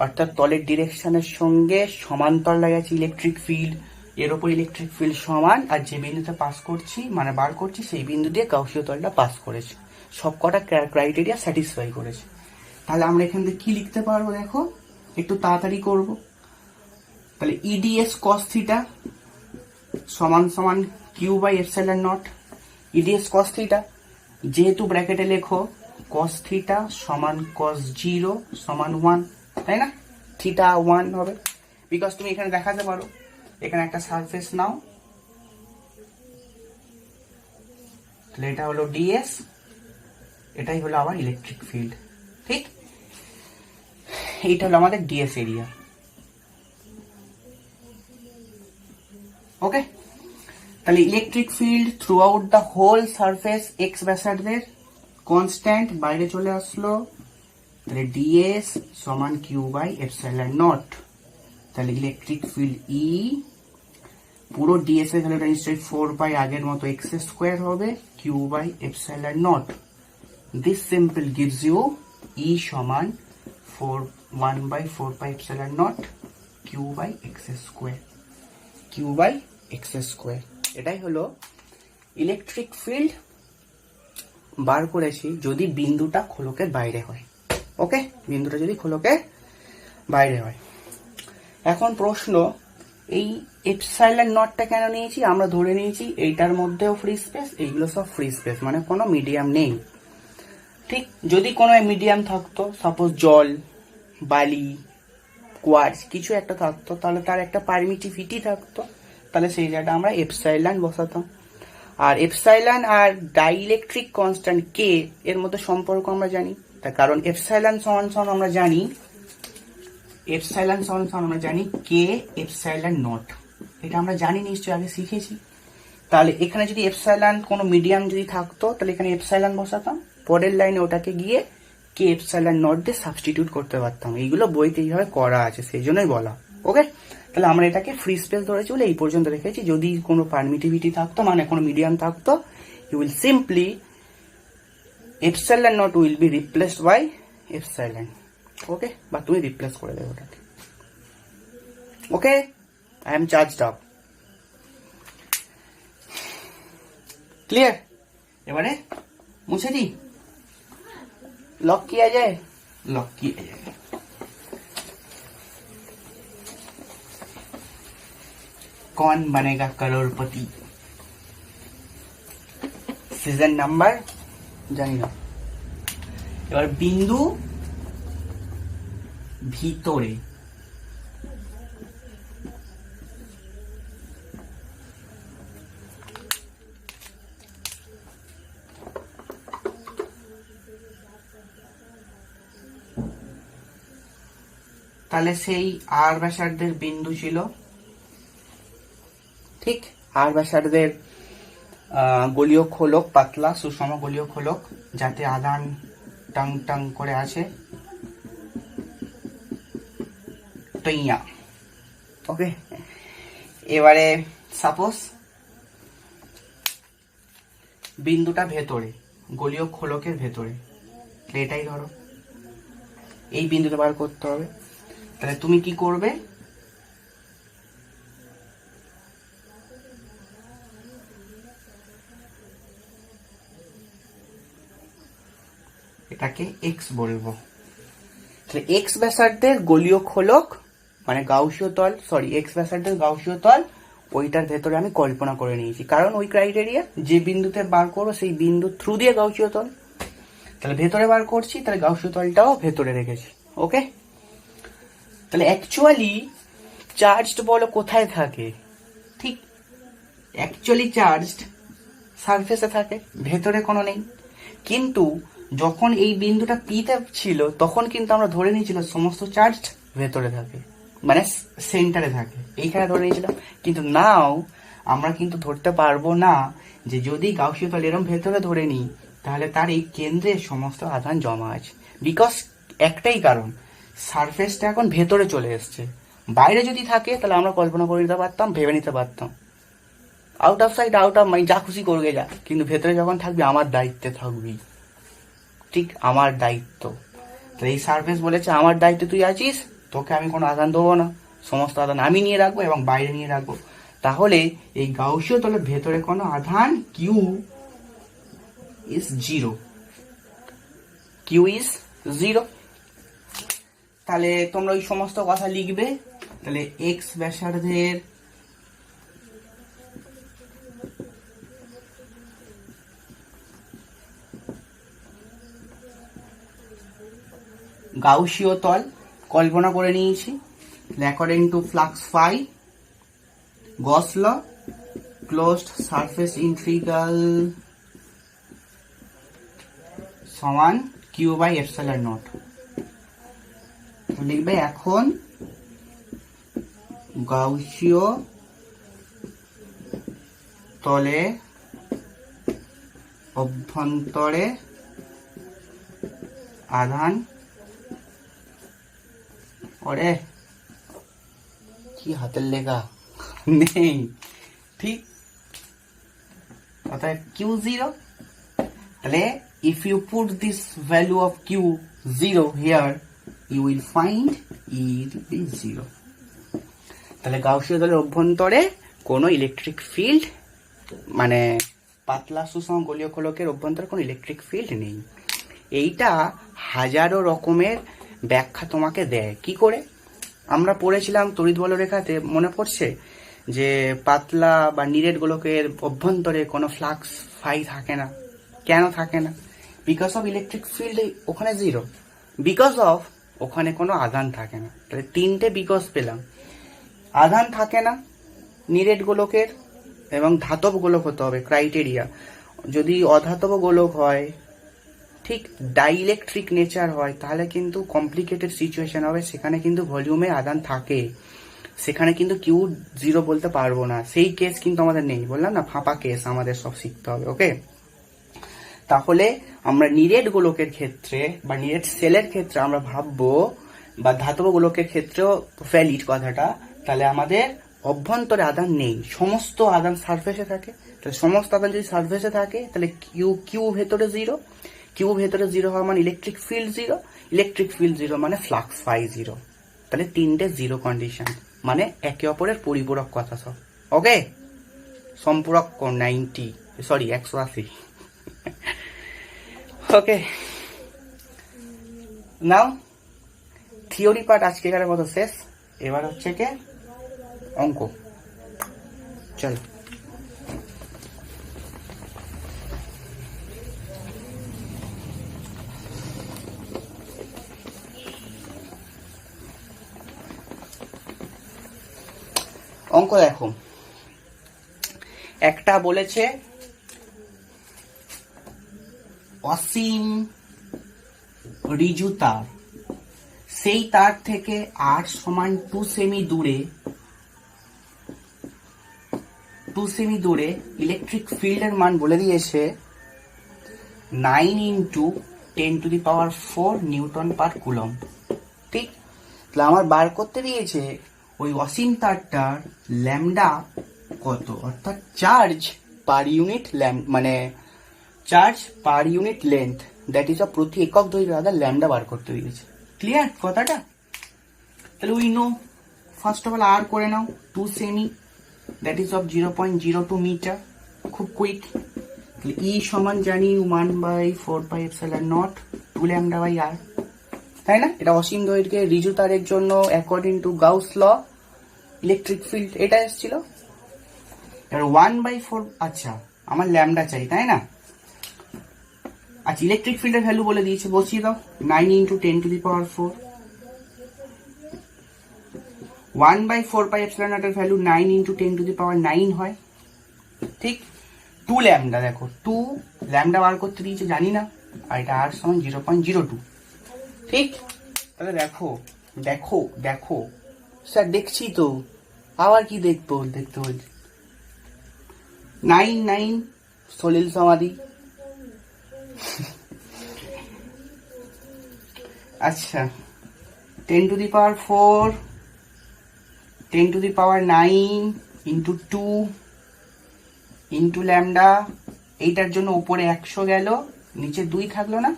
অর্থাৎ তলের ডিরেকশনের সঙ্গে সমান্তর গেছে ইলেকট্রিক ফিল্ড, এর ওপর ইলেকট্রিক ফিল্ড সমান, আর যে বিন্দুতে পাস করছি মানে বার করছি সেই বিন্দু দিয়ে গাউসীয় তলটা পাস করেছে, সব কটা ক্রাইটেরিয়া স্যাটিসফাই করেছে। তাহলে আমরা এখান থেকে কি লিখতে পারবো দেখো, একটু তাড়াতাড়ি করব। তাহলে ইডিএস কস থিটা সমান সমান Q by epsilon naught. E ds cos theta যেহেতু ব্র্যাকেটে লেখো কস থিটা সমান কস 0 সমান 1, তাই না? থিটা 1 হবে, বিকজ তুমি এখানে দেখাতে পারো এখানে একটা সারফেস নাও, তাহলে এটা হলো ডিএস, এটাই হলো আবার ইলেকট্রিক ফিল্ড। ঠিক, এইটা হলো আমাদের ডিএস এরিয়া। ওকে, তাহলে electric field throughout the whole surface X ব্যাসার্ধের কনস্ট্যান্ট বাইরে চলে আসলো, তাহলে ডিএস সমান কিউ বাই এপসাইলন নট। তাহলে ইলেকট্রিক ফিল্ড ই পুরো ডিএস এর ভ্যালুটা নিশ্চয়ই 4 পাই আগের মতো এক্স স্কোয়ার হবে, Q by epsilon naught. This simple gives you E সমান 1/4 pi epsilon naught Q by X square, Q by X square. এটাই হলো ইলেকট্রিক ফিল্ড বার করেছি যদি বিন্দুটা খোলকের বাইরে হয়। ওকে, বিন্দুটা যদি খোলকের বাইরে হয়। এখন প্রশ্ন, এই এপসাইলন নটটা কেন নিয়েছি? আমরা ধরে নিয়েছি এইটার মধ্যেও ফ্রি স্পেস, এইগুলো সব ফ্রি স্পেস, মানে কোনো মিডিয়াম নেই। ঠিক, যদি কোনো মিডিয়াম থাকতো, সাপোজ জল, বালি, কোয়ার্টজ কিছু একটা থাকতো, তাহলে তার একটা পারমিটিভিটি থাকতো, তাহলে সেই জায়গাটা আমরা এপসাইলন বসাতাম। আর এপসাইলন আর ডাইইলেকট্রিক কনস্ট্যান্ট কে এর মধ্যে সম্পর্ক আমরা জানি, তার কারণ এপসাইলন সমান সমান আমরা জানি, এপসাইলন সমান সমান আমরা জানি কে এপসাইলন নট, এটা আমরা জানি নিশ্চয়ই, আগে শিখেছি। তাহলে এখানে যদি এপসাইলন কোনো মিডিয়াম যদি থাকতো, তাহলে এখানে এপসাইলন বসাতাম, পরের লাইনে ওটাকে গিয়ে কে এপসাইলন নট দিয়ে সাবস্টিটিউট করতে পারতাম। এইগুলো বইতে এইভাবে করা আছে, সেই জন্যই বলা। ওকে, তাহলে আমরা এটাকে ফ্রি স্পেস ধরেছি বলে এই পর্যন্ত রেখেছি। যদি কোনো পারমিটিভিটি থাকতো, মানে কোনো মিডিয়াম থাকতো, you will simply epsilon naught will be replaced by epsilon. Okay, বা তুমি রিপ্লেস করে দেবে ওটাকে। Okay, I am charged up. Clear? এবারে মুছে দিই, लॉक किया जाए, लॉक किया जाए। कौन बनेगा करोड़पति? सीजन नंबर জানি না। এবার বিন্দু ভিতরে, তাহলে সেই আর ব্যাসার্ধের বিন্দু ছিল, ঠিক, আর ব্যাসার্ধের গলীয় খোলক, পাতলা সুষম গলীয় খোলক, যাতে আদান টাং টাং করে আছে, টইয়া। ওকে, এবারে সাপোজ বিন্দুটা ভেতরে, গলীয় খোলকের ভেতরে, এটাই ধরো, এই বিন্দুটা বার করতে হবে। তাহলে তুমি কি করবে, এটাকে এক্স বলবো। তাহলে এক্স ব্যাসার্ধের গলীয় খোলক মানে গাউসীয় তল, সরি এক্স ব্যাসার্ধের গাউসীয় তল, ওইটার ভেতরে আমি কল্পনা করে নিয়েছি, কারণ ওই ক্রাইটেরিয়া যে বিন্দুতে বার করবো সেই বিন্দু থ্রু দিয়ে গাউসীয় তল, তাহলে ভেতরে বার করছি, তাহলে গাউসীয় তলটাও ভেতরে রেখেছি। ওকে, তাহলে অ্যাকচুয়ালি চার্জড বল কোথায় থাকে? ঠিক, অ্যাকচুয়ালি চার্জড সারফেসে থাকে, ভেতরে কোনো নেই। কিন্তু যখন এই বিন্দুটা পিতে ছিল তখন কিন্তু আমরা ধরে নিয়েছিলাম সমস্ত চার্জ ভেতরে থাকে, মানে সেন্টারে থাকে, এইখানে ধরে নিয়েছিলাম। কিন্তু নাও আমরা কিন্তু ধরতে পারবো না যে যদি গাউসীয় তল এরম ভেতরে ধরে নিই তাহলে তার এই কেন্দ্রে সমস্ত আধান জমা আছে। বিকজ একটাই কারণ, সারফেসটা এখন ভেতরে চলে এসছে। বাইরে যদি থাকে তাহলে আমরা কল্পনা করে নিতে পারতাম, ভেবে নিতে পারতাম out of sight out of mind, যা খুশি করবে যা, কিন্তু ভেতরে যখন থাকবি আমার দায়িত্বে থাকবি, ঠিক আমার দায়িত্ব। তো এই সারফেস বলেছে আমার দায়িত্বে তুই আছিস, তোকে আমি কোনো আদান দেবো না, সমস্ত আদান আমি নিয়ে রাখবো এবং বাইরে নিয়ে রাখবো। তাহলে এই গাউসীয় তলের ভেতরে কোনো আধান Q is zero, Q is zero. তাহলে তোমরা ওই সমস্ত কথা লিখবে। তাহলে এক্স ব্যাসার্ধের গাউসীয় তল কল্পনা করে নিয়েছি according to flux phi, Gauss law, closed surface integral সমান কিউ বাই এপসাইলন নট। লিখবে এখন গাউসীয় তলে অভ্যন্তরে আধান, ওরে কি হাতের লেখা নেই, ঠিক, অর্থাৎ কিউ জিরো। তাহলে if you put this value of q 0 here you will find e will be 0। তাহলে গাউসীয় তলের অভ্যন্তরে কোনো ইলেকট্রিক ফিল্ড, মানে পাতলা সুষম গোলীয় গোলকের অভ্যন্তরে কোনো ইলেকট্রিক ফিল্ড নেই। এইটা হাজারো রকমের ব্যাখ্যা তোমাকে দেয়। কি করে? আমরা পড়েছিলাম তড়িৎ বলরেখাতে, মনে পড়ছে যে পাতলা বা নিরেট গোলকের অভ্যন্তরে কোনো ফ্লাক্স ফাই থাকে না। কেন থাকে না? বিকজ অফ ইলেকট্রিক ফিল্ড ওখানে জিরো, বিকজ অফ ওখানে কোনো আধান থাকে না। তাহলে তিনটে বিকজ পেলাম। আধান থাকে না নিরেট গোলকের, এবং ধাতব গোলক হতে হবে ক্রাইটেরিয়া। যদি অধাতব গোলক হয়, ঠিক ডাইইলেকট্রিক নেচার হয়, তাহলে কিন্তু কমপ্লিকেটেড সিচুয়েশন হবে, সেখানে কিন্তু ভলিউমে আদান থাকে, সেখানে কিন্তু কিউ জিরো বলতে পারবো না। সেই কেস কিন্তু আমাদের নেই, বললাম না, ফাঁপা কেস আমাদের সব শিখতে হবে। ওকে, তাহলে আমরা নিরেট গোলকের ক্ষেত্রে বা নিরেট সেলের ক্ষেত্রে আমরা ভাববো, বা ধাতব গোলকের ক্ষেত্রেও ভ্যালিড কথাটা, তাহলে আমাদের অভ্যন্তরে আদান নেই, সমস্ত আদান সারফেসে থাকে। তাহলে সমস্ত আদান যদি সারফেসে থাকে তাহলে কিউ ভেতরে জিরো, কিউ ভেতরে জিরো হওয়া মানে electric field zero, electric field zero মানে ফ্লাক্স ফাই জিরো। তাহলে তিনটে জিরো কন্ডিশন, মানে একে অপরের পরিপূরক কথা সব। ওকে, সম্পূরক 180। ওকে, নাও থিওরি পার্ট আজকে এখানে মতো শেষ। এবার হচ্ছে কে অঙ্ক। চলো, অঙ্ক দেখো। একটা বলেছে অসীম ঋজু তার, সেই তার থেকে r সমান 2 সেমি দূরে ইলেকট্রিক ফিল্ডের মান বলে দিয়েছে 9 × 10⁴ নিউটন পার কুলম। ঠিক, তাহলে আমার বার করতে দিয়েছে ওই অসীম তারটার ল্যামডা কত, অর্থাৎ চার্জ পার ইউনিট মানে charge per unit length, that is প্রতি একক দৈর্ঘ্য আধার ল্যামডা বার করতে দিয়েছে। ক্লিয়ার কথাটা? তাহলে we know, first of all R করে নাও 2 সেমি, দ্যাট ইজ অফ 0.02 মিটার, খুব কুইক। ই সমান জানি 1/4πε0 2 ল্যামডা বাই আর, তাই না? এটা অসীম দৈর্ঘ্যের ঋজু তারের জন্য according to Gauss law electric field এটা এসেছিল। এবার 1/4, আচ্ছা আমার ল্যামডা চাই, তাই না? আচ্ছা, ইলেকট্রিক ফিল্ডের ভ্যালু বলে দিয়েছে, বসিয়ে দাও 9 × 10⁴। 1/4πε0 এর ভ্যালু 9 × 10⁹ হয়, ঠিক। 2 ল্যামডা, দেখো 2 ল্যামডা বার করতে দিয়েছে জানি না, আর এটা r সমান 0.02। ঠিক, তাহলে দেখো দেখো দেখো স্যার দেখছি তো, আবার কি দেখতে বলছি 9 সলিল সমাধি। আচ্ছা 10 to the power 4, 10 to the power 9 into 2 into lambda. এইটার জন্য উপরে 100 গেল, নিচে 2 থাকলো না,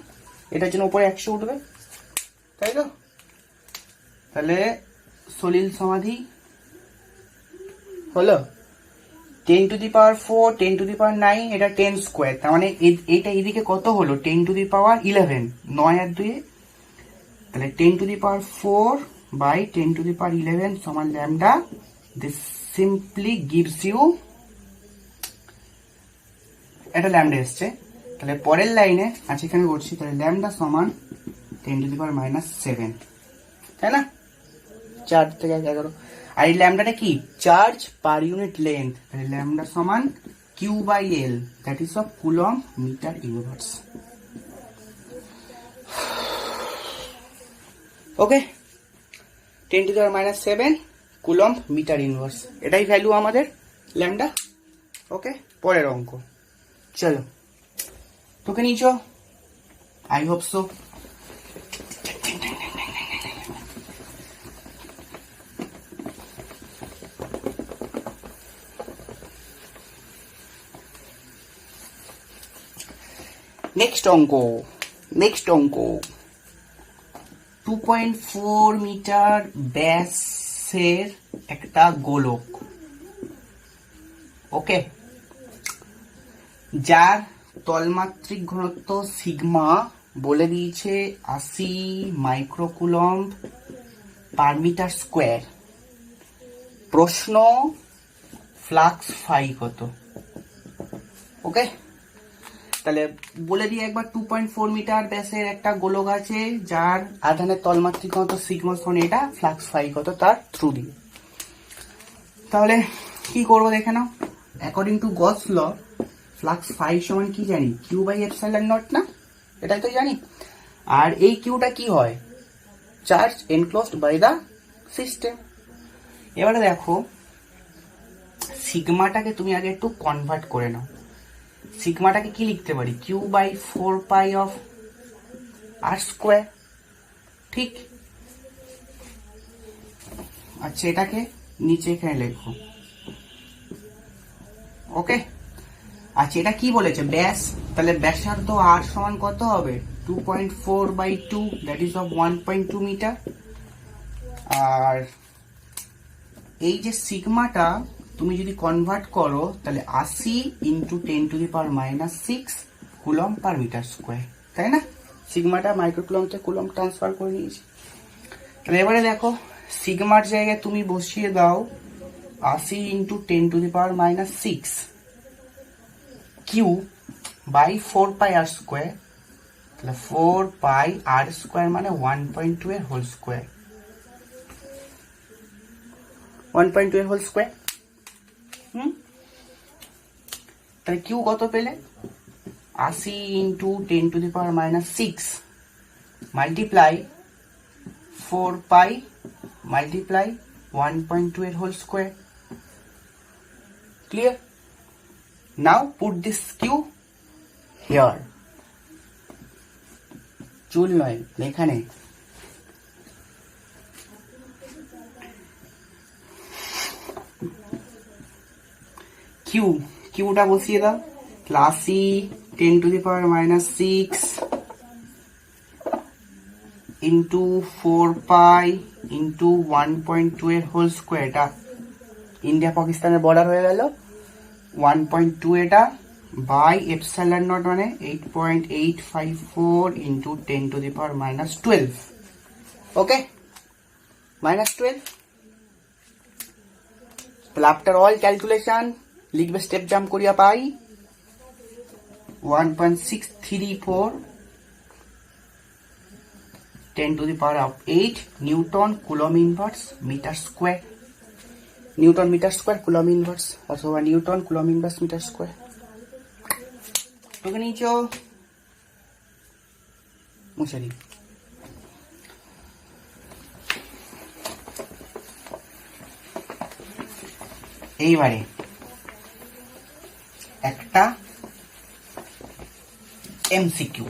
এটার জন্য উপরে 100 উঠবে, তাই তো? তাহলে সলিল সমাধি হলো 10 to the power 4, 10 to the power 9, এটা 10 স্কোয়ার, তার মানে এইটা এদিকে কত হলো 10 to the power 11, 9 আর 2, তাহলে 10 to the power 4 by 10 to the power 11 সমান lambda. This simply gives you, এটা ল্যামডা এসছে। তাহলে পরের লাইনে আছে এখানে করছি, তাহলে ল্যামডা সমান 10 to the power -7, তাই না? 4 থেকে 11, আর এই ল্যামডাটা কি চার্জ পার ইউনিট লেন্থ, তাহলে ল্যামডা সমান Q/L, that is of coulomb metre inverse. Okay, 10 to the power -7 coulomb metre inverse, এটাই ভ্যালু আমাদের ল্যামডা। ওকে, পরের অঙ্ক চলো, তোকে নিচো, আই হোপ সো। নেক্সট অঙ্ক 2.4 মিটার ব্যাসের একটা গোলক, ওকে, যার তলমাত্রিক ঘনত্ব সিগমা বলে দিয়েছে 80 মাইক্রোকুলম্ব পার মিটার স্কোয়ার। প্রশ্ন ফ্লাক্স ফাই কত? ওকে, তাহলে বলে দিই একবার, 2.4 মিটার ব্যাসের একটা গোলক আছে যার আধানের তলমাত্রিক ঘনত্ব সিগমা সমান এটা, ফ্লাক্স ফাই কত তার থ্রু দিয়ে। তাহলে কি করবো দেখে নাও, according to Gauss law flux phi সমান কি জানি, Q/ε0 না, এটাই তো জানি। আর এই কিউটা কি হয়, charge enclosed by the system. এবারে দেখো সিগমাটাকে তুমি আগে একটু কনভার্ট করে নাও, সিগমাটাকে কি লিখতে পারি, Q/4 অফ r স্কোয়ার, ঠিক? আচ্ছা এটাকে নিচে এখানে লেখো, ওকে। আচ্ছা এটা কি বলেছে, ব্যাস, তাহলে ব্যাসার্ধ r সমান কত হবে, 2.4/2, দ্যাট ইজ অফ 1.2 মিটার। আর এই যে সিগমাটা তুমি যদি কনভার্ট করো, তাহলে 80 into 10 to the power -6 coulomb per metre square, তাই না? সিগমাটা মাইক্রোকুলম থেকে কুলম ট্রান্সফার করে নিয়েছি। তাহলে এবারে দেখো সিগমার জায়গায় তুমি বসিয়ে দাও 80 into 10 to the power -6 Q/4πr square, তাহলে 4πr স্কোয়ার মানে 1.2 এর হোল স্কোয়ার, 1.2 এর হোল স্কোয়ার। তাহলে কিউ কত পেলে, 80 into 10 to the power -6 multiply 4π multiply 1.2 এর whole square. Clear? Now put this Q here, চুল নয় এখানে, কিউটা বসিয়ে দাও, 80 10 to the power -6 into 4π into 1.2 এর হোল স্কোয়ার, এটা ইন্ডিয়া পাকিস্তানের বর্ডার হয়ে গেল, 1.2 এটা বাই ε0 মানে 8.854 into 10 to the power -12, okay, -12। তাহলে আফটার অল ক্যালকুলেশন লিখবে, স্টেপ জাম্প করিয়া pi 1.634 10 to the power of 8 newton coulomb inverse metre square, newton metre square coulomb inverse অথবা newton coulomb inverse metre square. তোকে নিচো মশারি। এইবারে একটা एमसीक्यू,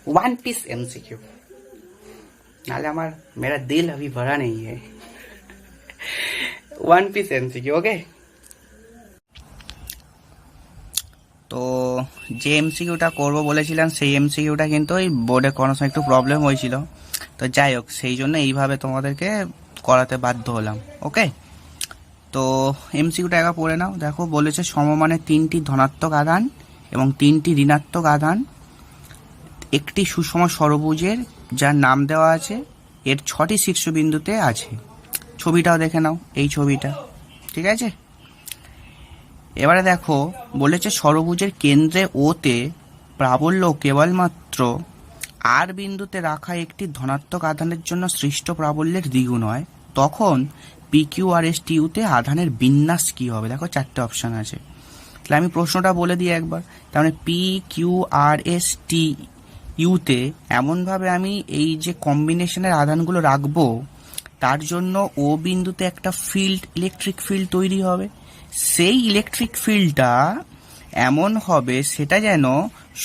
1 पीस एमसीक्यू, नाले हमारा मेरा दिल अभी भरा नहीं है। 1 पीस एमसीक्यू, ओके। তো যে এমসিকিউটা করবো বলেছিলাম সেই এমসিকিউটা কিন্তু ওই বোর্ডে কোনো সময় একটু প্রবলেম হয়েছিল, তো যাই হোক সেই জন্য এইভাবে তোমাদেরকে করাতে বাধ্য হলাম, ওকে। তো এমসিকিউটা একবার পড়ে নাও। দেখো বলেছে সমমানের 3টি ধনাত্মক আধান এবং 3টি ঋণাত্মক আধান একটি সুষম ষড়ভুজের যার নাম দেওয়া আছে এর 6টি শীর্ষবিন্দুতে আছে। ছবিটাও দেখে নাও, এই ছবিটা, ঠিক আছে। এবারে দেখো বলেছে ষড়ভুজের কেন্দ্রে ওতে প্রাবল্য কেবলমাত্র আর বিন্দুতে রাখা একটি ধনাত্মক আধানের জন্য সৃষ্ট প্রাবল্যের দ্বিগুণ হয়, তখন P Q R S T ইউতে আধানের বিন্যাস কি হবে। দেখো 4টে অপশন আছে, তাহলে আমি প্রশ্নটা বলে দিই একবার। তার মানে P Q R S T ইউতে এমনভাবে আমি এই যে কম্বিনেশনের আধানগুলো রাখবো তার জন্য ও বিন্দুতে একটা ফিল্ড, ইলেকট্রিক ফিল্ড তৈরি হবে। সেই ইলেকট্রিক ফিল্ডটা এমন হবে সেটা যেন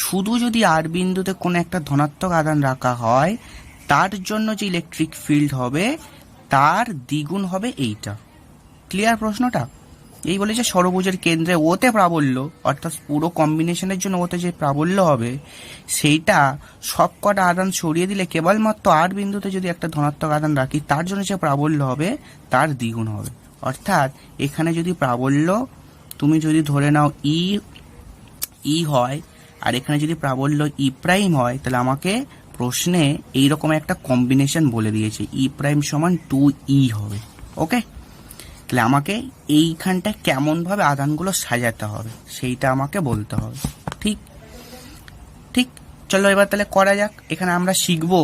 শুধু যদি আর বিন্দুতে কোনো একটা ধনাত্মক আধান রাখা হয় তার জন্য যে ইলেকট্রিক ফিল্ড হবে তার দ্বিগুণ হবে এইটা। ক্লিয়ার প্রশ্নটা? এই বলেছে ষড়ভুজের কেন্দ্রে ওতে প্রাবল্য, অর্থাৎ পুরো কম্বিনেশনের জন্য ওতে যে প্রাবল্য হবে সেইটা সব কটা আধান সরিয়ে দিলে কেবলমাত্র আর বিন্দুতে যদি একটা ধনাত্মক আধান রাখি তার জন্য যে প্রাবল্য হবে তার দ্বিগুণ হবে। অর্থাৎ এখানে যদি প্রাবল্য তুমি যদি ধরে নাও ই হয় আর এখানে যদি প্রাবল্য ই প্রাইম হয়, তাহলে আমাকে প্রশ্নে এইরকম একটা কম্বিনেশন বলে দিয়েছে, ই প্রাইম সমান 2e হবে, ওকে। তাহলে আমাকে এইখানটা কেমন ভাবে আধানগুলো সাজাতে হবে সেইটা আমাকে বলতে হবে, ঠিক ঠিক। চলো এবার তাহলে করা যাক। এখানে আমরা শিখবো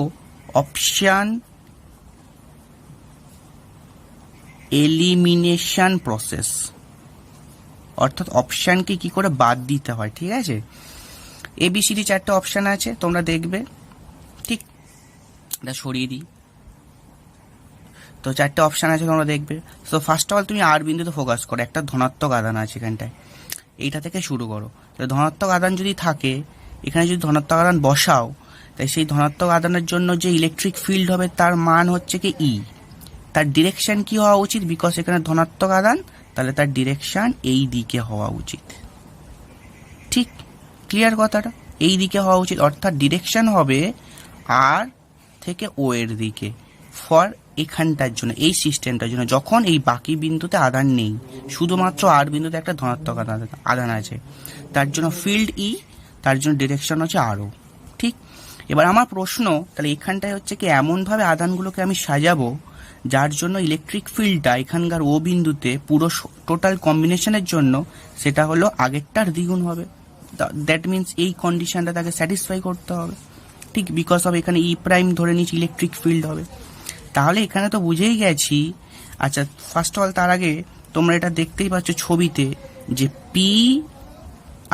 অপশন এলিমিনেশন প্রসেস, অর্থাৎ অপশানকে কি করে বাদ দিতে হয়, ঠিক আছে। এবিসিডি 4টে অপশান আছে, তোমরা দেখবে, ঠিক। এটা সরিয়ে দিই, তো 4টে অপশান আছে তোমরা দেখবে। তো ফার্স্ট অফ অল তুমি আর বিন্দুতে ফোকাস করো, একটা ধনাত্মক আধান আছে এখানটায়, এইটা থেকে শুরু করো। তো ধনাত্মক আধান যদি থাকে, এখানে যদি ধনাত্মক আধান বসাও, তাই সেই ধনাত্মক আধানের জন্য যে ইলেকট্রিক ফিল্ড হবে তার মান হচ্ছে কি ই। তার ডিরেকশন কি হওয়া উচিত, বিকজ এখানে ধনাত্মক আধান, তাহলে তার ডিরেকশন এই দিকে হওয়া উচিত, ঠিক। ক্লিয়ার কথাটা? এই দিকে হওয়া উচিত, অর্থাৎ ডিরেকশন হবে আর থেকে ও এর দিকে ফর এখানটার জন্য, এই সিস্টেমটার জন্য, যখন এই বাকি বিন্দুতে আধান নেই, শুধুমাত্র আর বিন্দুতে একটা ধনাত্মক আধান আছে, তার জন্য ফিল্ড ই, তার জন্য ডিরেকশন হচ্ছে আরও, ঠিক। এবার আমার প্রশ্ন তাহলে এখানটায় হচ্ছে কি এমনভাবে আধানগুলোকে আমি সাজাবো যার জন্য ইলেকট্রিক ফিল্ডটা এখানকার ও বিন্দুতে পুরো টোটাল কম্বিনেশনের জন্য সেটা হলো আগেরটার দ্বিগুণ হবে। দ্যাট মিনস এই কন্ডিশনটা তাকে স্যাটিসফাই করতে হবে, ঠিক। বিকজ অফ এখানে ই প্রাইম ধরে নিচ্ছি ইলেকট্রিক ফিল্ড হবে। তাহলে এখানে তো বুঝেই গেছি। আচ্ছা, ফার্স্ট অফ অল তার আগে তোমরা এটা দেখতেই পাচ্ছ ছবিতে যে পি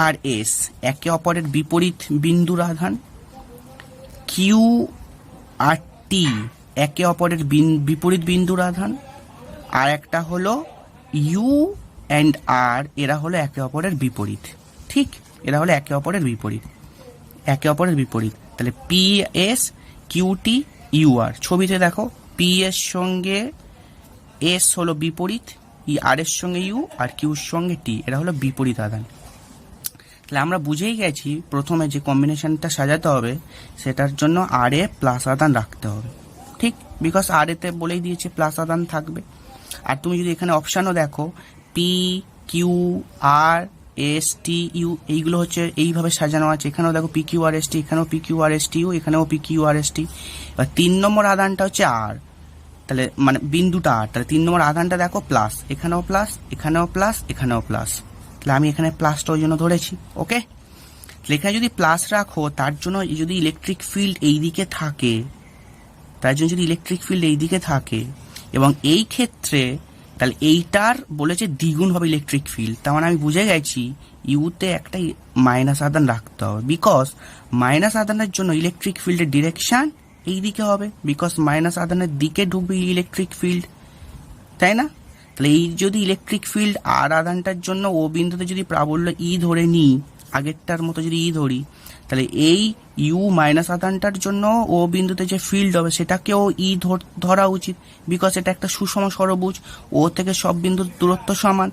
আর এস একে অপরের বিপরীত বিন্দুর আধান, কিউ আর টি একে অপরের বিপরীত বিন্দুর আধান, আর একটা হলো ইউ অ্যান্ড আর, এরা হলো একে অপরের বিপরীত, ঠিক। এরা হলো একে অপরের বিপরীত, একে অপরের বিপরীত। তাহলে P S Q T U R, ছবিতে দেখো পি এর সঙ্গে এস হলো বিপরীত, ই আর এর সঙ্গে ইউ আর কিউর সঙ্গে টি, এরা হলো বিপরীত আধান। তাহলে আমরা বুঝেই গেছি প্রথমে যে কম্বিনেশনটা সাজাতে হবে সেটার জন্য আর এ প্লাস আধান রাখতে হবে, ঠিক। বিকজ আর এতে বলেই দিয়েছে প্লাস আধান থাকবে। আর তুমি যদি এখানে অপশানও দেখো P Q R S T U, এইগুলো হচ্ছে এইভাবে সাজানো আছে। এখানেও দেখো P Q R S T, এখানেও P Q R S T U, এখানেও P Q R S T. এবার 3 নম্বর আধানটা হচ্ছে আর, তাহলে মানে বিন্দুটা আর, তাহলে 3 নম্বর আধানটা দেখো প্লাস, এখানেও প্লাস, এখানেও প্লাস, এখানেও প্লাস। তাহলে আমি এখানে প্লাসটা ওই জন্য ধরেছি, ওকে। তাহলে এখানে যদি প্লাস রাখো তার জন্য যদি ইলেকট্রিক ফিল্ড এই দিকে থাকে, তার জন্য যদি ইলেকট্রিক ফিল্ড এই দিকে থাকে এবং এই ক্ষেত্রে তাহলে এইটার বলেছে দ্বিগুণ হবে ইলেকট্রিক ফিল্ড, তার মানে আমি বুঝে গেছি ইউতে একটা মাইনাস আধান রাখতে হবে, বিকজ মাইনাস আধানের জন্য ইলেকট্রিক ফিল্ডের ডিরেকশন এই দিকে হবে, বিকজ মাইনাস আধানের দিকে ঢুকবে ইলেকট্রিক ফিল্ড, তাই না? তাহলে এই যদি ইলেকট্রিক ফিল্ড আর আধানটার জন্য ও বিন্দুতে যদি প্রাবল্য ই ধরে নিই, আগেরটার মতো যদি ই ধরি, তাহলে এই ইউ মাইনাস আধানটার জন্য ও বিন্দুতে যে ফিল্ড হবে সেটাকেও ই ধরা উচিত, বিকজ এটা একটা সুষম ষড়ভুজ, ও থেকে সব বিন্দুর দূরত্ব সমান,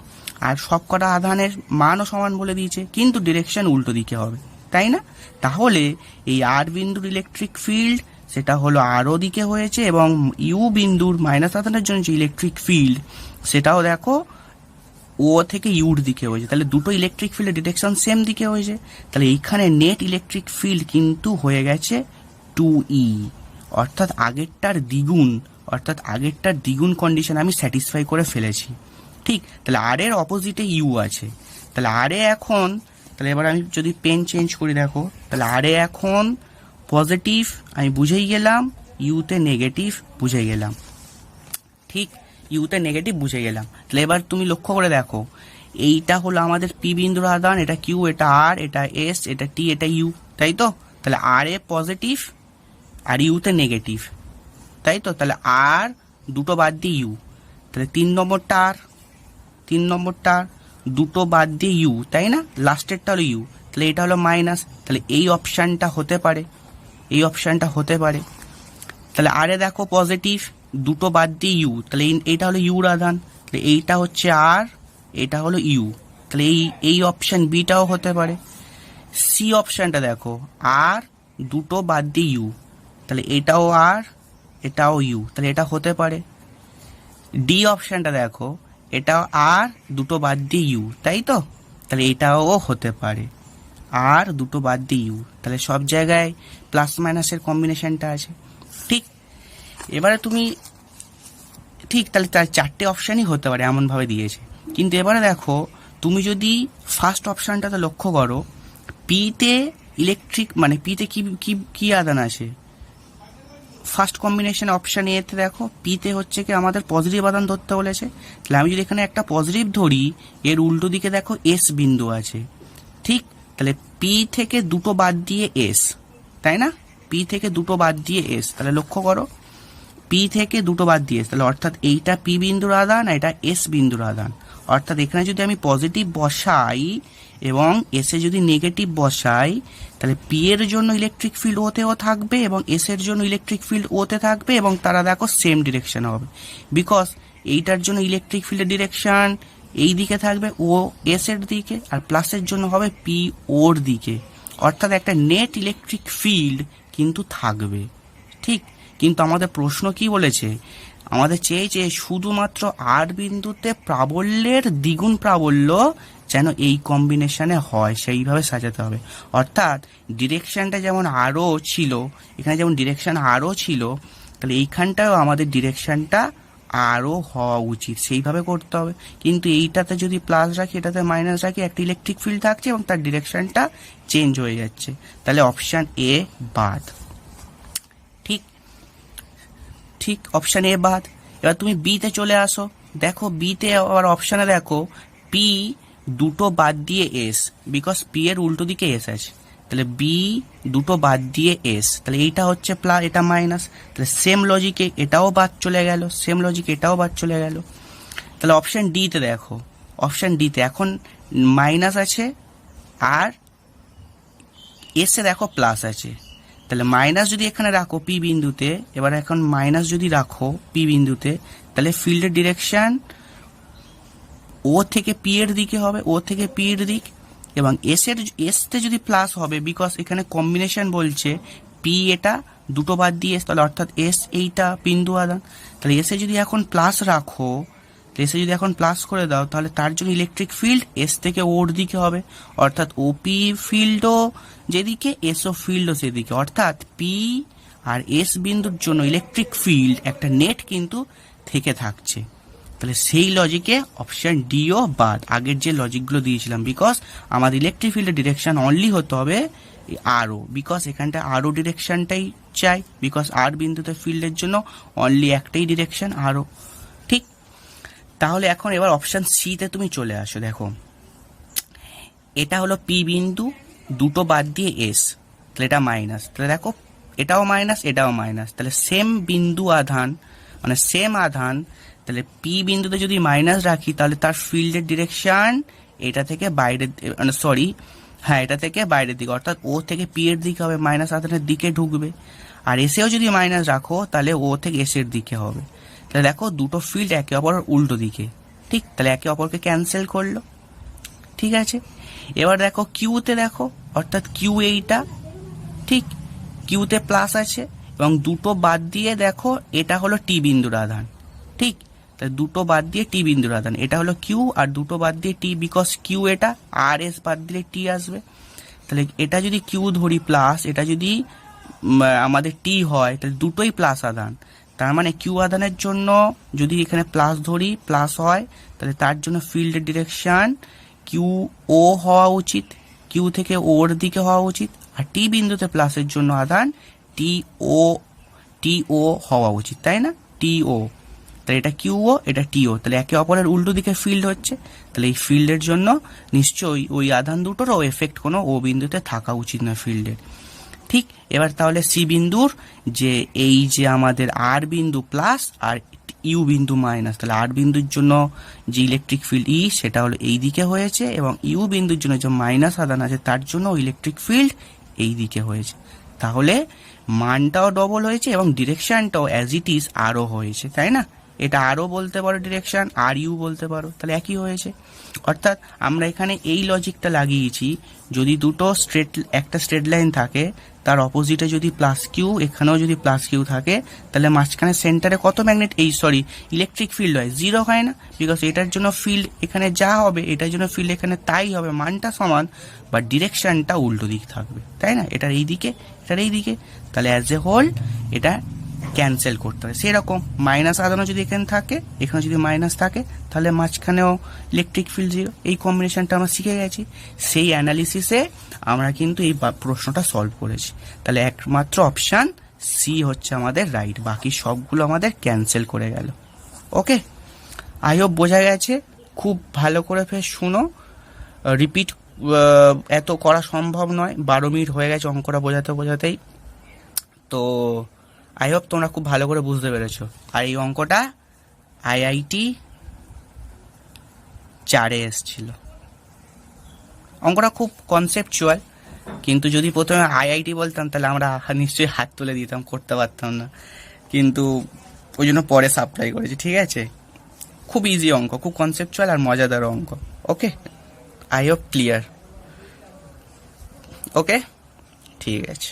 আর সব কটা আধানের মানও সমান বলে দিয়েছে, কিন্তু ডিরেকশন উল্টো দিকে হবে, তাই না? তাহলে এই আর বিন্দুর ইলেকট্রিক ফিল্ড সেটা হলো আরও দিকে হয়েছে, এবং ইউ বিন্দুর মাইনাস আধানের জন্য যে ইলেকট্রিক ফিল্ড সেটাও দেখো ও থেকে ইউর দিকে হয়েছে, তাহলে দুটো ইলেকট্রিক ফিল্ডের ডিরেকশন সেম দিকে হয়েছে, তাহলে এইখানে নেট ইলেকট্রিক ফিল্ড কিন্তু হয়ে গেছে 2E, অর্থাৎ আগেরটার দ্বিগুণ কন্ডিশন আমি স্যাটিসফাই করে ফেলেছি। ঠিক, তাহলে আর এর অপোজিটে ইউ আছে, তাহলে আর এ এখন, তাহলে এবার আমি যদি পেন চেঞ্জ করি দেখো, তাহলে আর এ এখন পজিটিভ আমি বুঝেই গেলাম, ইউতে নেগেটিভ বুঝে গেলাম। ঠিক, ইউতে নেগেটিভ বুঝে গেলাম। তাহলে এবার তুমি লক্ষ্য করে দেখো, এইটা হলো আমাদের পি বিন্দুর আধান, এটা কিউ, এটা আর, এটা এস, এটা টি, এটা ইউ, তাই তো? তাহলে আর এ পজিটিভ আর ইউতে নেগেটিভ, তাই তো? তাহলে আর দুটো বাদ দিয়ে ইউ, তাহলে 3 নম্বরটা দুটো বাদ দিয়ে ইউ, তাই না? লাস্টেরটা হলো ইউ, তাহলে এটা হলো মাইনাস, তাহলে এই অপশানটা হতে পারে, তাহলে আরে দেখো পজিটিভ, দুটো বাদ দিয়ে ইউ, তাহলে এইটা হলো ইউর আধান, তাহলে এইটা হচ্ছে আর, এটা হলো ইউ, তাহলে এই অপশান বিটাও হতে পারে। সি অপশানটা দেখো, আর দুটো বাদ দিয়ে ইউ, তাহলে এটাও আর, এটাও ইউ, তাহলে এটা হতে পারে। ডি অপশানটা দেখো, এটাও আর, দুটো বাদ দিয়ে ইউ, তাই তো? তাহলে এটাও হতে পারে, আর দুটো বাদ দিয়ে ইউ, তাহলে সব জায়গায় প্লাস মাইনাসের কম্বিনেশনটা আছে। ঠিক, এবারে তুমি ঠিক, তাহলে তার 4টে অপশানই হতে পারে এমনভাবে দিয়েছে। কিন্তু এবারে দেখো, তুমি যদি ফার্স্ট অপশানটাতে লক্ষ্য করো, পিতে ইলেকট্রিক মানে পিতে কি আধান আছে, ফার্স্ট কম্বিনেশন অপশান এতে দেখো পিতে হচ্ছে কি আমাদের পজিটিভ আধান ধরতে বলেছে, তাহলে আমি যদি এখানে একটা পজিটিভ ধরি, এর উল্টো দিকে দেখো এস বিন্দু আছে। ঠিক, তাহলে পি থেকে দুটো বাদ দিয়ে এস, তাই না? পি থেকে দুটো বাদ দিয়ে এস, তাহলে লক্ষ্য করো পি থেকে দুটো বাদ দিয়ে এস, তাহলে অর্থাৎ এইটা পি বিন্দুর আধান, এটা এস বিন্দুর আধান, অর্থাৎ এখানে যদি আমি পজিটিভ বসাই এবং এসে যদি নেগেটিভ বসাই, তাহলে পি এর জন্য ইলেকট্রিক ফিল্ড ওতেও থাকবে এবং এস এর জন্য ইলেকট্রিক ফিল্ড ওতে থাকবে, এবং তারা দেখো সেম ডিরেকশন হবে, বিকজ এইটার জন্য ইলেকট্রিক ফিল্ডের ডিরেকশন এই দিকে থাকবে, ও এস এর দিকে, আর প্লাসের জন্য হবে পি ওর দিকে, অর্থাৎ একটা নেট ইলেকট্রিক ফিল্ড কিন্তু থাকবে। ঠিক, কিন্তু আমাদের প্রশ্ন কি বলেছে, আমাদের চেয়েছে শুধুমাত্র আর বিন্দুতে প্রাবল্যের দ্বিগুণ প্রাবল্য যেন এই কম্বিনেশনে হয়, সেইভাবে সাজাতে হবে। অর্থাৎ ডিরেকশনটা যেমন আরও ছিল, এখানে যেমন ডিরেকশন আরও ছিল, তাহলে এইখানটাও আমাদের ডিরেকশনটা আরও হওয়া উচিত, সেইভাবে করতে হবে। কিন্তু এইটাতে যদি প্লাস রাখি, এটাতে মাইনাস রাখি, একটা ইলেকট্রিক ফিল্ড থাকছে এবং তার ডিরেকশনটা চেঞ্জ হয়ে যাচ্ছে, তাহলে অপশান এ বাদ। ঠিক, অপশান এ বাদ। এবার তুমি বিতে চলে আসো, দেখো বিতে আবার অপশানে দেখো পি দুটো বাদ দিয়ে এস, বিকজ পি এর উল্টো দিকে এস আছে, তাহলে বি দুটো বাদ দিয়ে এস, তাহলে এইটা হচ্ছে প্লাস, এটা মাইনাস, তাহলে সেম লজিকে এটাও বাদ চলে গেল, তাহলে অপশান ডিতে দেখো, অপশান ডিতে এখন মাইনাস আছে আর এসে দেখো প্লাস আছে, তাহলে মাইনাস যদি এখানে রাখো পি বিন্দুতে, এবার এখন মাইনাস যদি রাখো পি বিন্দুতে, তাহলে ফিল্ডের ডিরেকশন ও থেকে পি এর দিকে হবে, ও থেকে পি এর দিক, এবং এসতে যদি প্লাস হবে, বিকজ এখানে কম্বিনেশন বলছে পি এটা দুটো বাদ দিয়ে এস, তাহলে অর্থাৎ এস এইটা বিন্দু আধান, তাহলে এসে যদি এখন প্লাস রাখো, এসে যদি এখন প্লাস করে দাও, তাহলে তার জন্য ইলেকট্রিক ফিল্ড এস থেকে ওর দিকে হবে, অর্থাৎ ওপি ফিল্ডও যেদিকে এসও ফিল্ডও সেদিকে, অর্থাৎ পি আর এস বিন্দুর জন্য ইলেকট্রিক ফিল্ড একটা নেট কিন্তু থেকে থাকছে। তাহলে সেই লজিকে অপশান ডিও বাদ, আগের যে লজিকগুলো দিয়েছিলাম, বিকজ আমাদের ইলেকট্রিক ফিল্ডের ডিরেকশন অনলি হতে হবে আরও, বিকজ এখানটা আরও ডিরেকশনটাই চাই, বিকজ আর বিন্দুতে ফিল্ডের জন্য অনলি একটাই ডিরেকশন আরও। ঠিক, তাহলে এখন এবার অপশান সিতে তুমি চলে আসো, দেখো এটা হলো পি বিন্দু, দুটো বাদ দিয়ে এস, তাহলে এটা মাইনাস। তাহলে দেখো এটাও মাইনাস এটাও মাইনাস, তাহলে সেম বিন্দু আধান মানে সেম আধান, তাহলে পি বিন্দুতে যদি মাইনাস রাখি তাহলে তার ফিল্ডের ডিরেকশন এটা থেকে বাইরের মানে সরি হ্যাঁ এটা থেকে বাইরের দিকে, অর্থাৎ ও থেকে পি এর দিকে হবে, মাইনাস আধানের দিকে ঢুকবে। আর এসেও যদি মাইনাস রাখো তাহলে ও থেকে এস এর দিকে হবে। তাহলে দেখো দুটো ফিল্ড একে অপরের উল্টো দিকে, ঠিক, তাহলে একে অপরকে ক্যান্সেল করলো। ঠিক আছে, এবার দেখো কিউতে দেখো, অর্থাৎ কিউ এইটা, ঠিক, কিউতে প্লাস আছে এবং দুটো বাদ দিয়ে দেখো এটা হলো টি বিন্দুর আধান, ঠিক, তাহলে দুটো বাদ দিয়ে টি বিন্দুর আধান, এটা হলো কিউ আর দুটো বাদ দিয়ে টি, বিকজ কিউ এটা, আর এস বাদ দিলে টি আসবে। তাহলে এটা যদি কিউ ধরি প্লাস, এটা যদি আমাদের টি হয়, তাহলে দুটোই প্লাস আধান। তার মানে কিউ আধানের জন্য যদি এখানে প্লাস ধরি প্লাস হয়, তাহলে তার জন্য ফিল্ডের ডিরেকশন কিউ ও হওয়া উচিত, কিউ থেকে ওর দিকে হওয়া উচিত। আর টি বিন্দুতে প্লাসের জন্য আধান টি ও হওয়া উচিত, তাই না, টি ও। তাহলে এটা কিউ ও এটা টি ও, তাহলে একে অপরের উল্টো দিকে ফিল্ড হচ্ছে, তাহলে এই ফিল্ডের জন্য নিশ্চয়ই ওই আধান দুটোরও এফেক্ট কোনো ও বিন্দুতে থাকা উচিত না ফিল্ডের। ঠিক, এবার তাহলে সি বিন্দুর যে এই যে আমাদের আর বিন্দু প্লাস আর ইউ বিন্দু মাইনাস, তাহলে আর বিন্দুর জন্য যে ইলেকট্রিক ফিল্ড ই সেটা হলো এই দিকে হয়েছে, এবং ইউ বিন্দুর জন্য যে মাইনাস আধান আছে তার জন্য ইলেকট্রিক ফিল্ড এই দিকে হয়েছে। তাহলে মানটাও ডবল হয়েছে এবং ডিরেকশনটাও অ্যাজ ইট ইজ আরও হয়েছে, তাই না, এটা আরও বলতে পারো ডিরেকশন, আর ইউ বলতে পারো, তাহলে একই হয়েছে। অর্থাৎ আমরা এখানে এই লজিকটা লাগিয়েছি, যদি দুটো একটা স্ট্রেট লাইন থাকে, তার অপোজিটে যদি প্লাস কিউ, এখানেও যদি প্লাস কিউ থাকে, তাহলে মাঝখানে সেন্টারে কত ম্যাগনেট ইলেকট্রিক ফিল্ড হয়, জিরো হয় না, বিকজ এটার জন্য ফিল্ড এখানে যা হবে এটার জন্য ফিল্ড এখানে তাই হবে, মানটা সমান, বা ডিরেকশনটা উল্টো দিক থাকবে, তাই না, এটার এই দিকে এটার এই দিকে। তাহলে অ্যাজ এ হোল এটা ক্যান্সেল করতে হয়। সেরকম মাইনাস আধানও যদি এখানে থাকে, এখানে যদি মাইনাস থাকে, তাহলে মাঝখানেও ইলেকট্রিক ফিল্ড জিরো। এই কম্বিনেশনটা আমরা শিখে গেছি, সেই অ্যানালিসিসে আমরা কিন্তু এই প্রশ্নটা সলভ করেছি। তাহলে একমাত্র অপশান সি হচ্ছে আমাদের রাইট, বাকি সবগুলো আমাদের ক্যান্সেল করে গেল। ওকে, আই হোপ বোঝা গেছে। খুব ভালো করে ফের শুনো, রিপিট এত করা সম্ভব নয়, 12 মিনিট হয়ে গেছে অঙ্কটা বোঝাতেই। তো আই হোপ তোমরা খুব ভালো করে বুঝতে পেরেছো। আর এই অঙ্কটা IIT 4 এসেছিল। অঙ্কটা খুব কনসেপচুয়াল, কিন্তু যদি প্রথমে IIT বলতাম তাহলে আমরা নিশ্চয়ই হাত তুলে দিতাম, করতে পারতাম না, কিন্তু ওই জন্য পরে সাপ্লাই করেছি। ঠিক আছে, খুব ইজি অঙ্ক, খুব কনসেপচুয়াল আর মজাদার অঙ্ক। ওকে, আই হোপ ক্লিয়ার। ওকে, ঠিক আছে।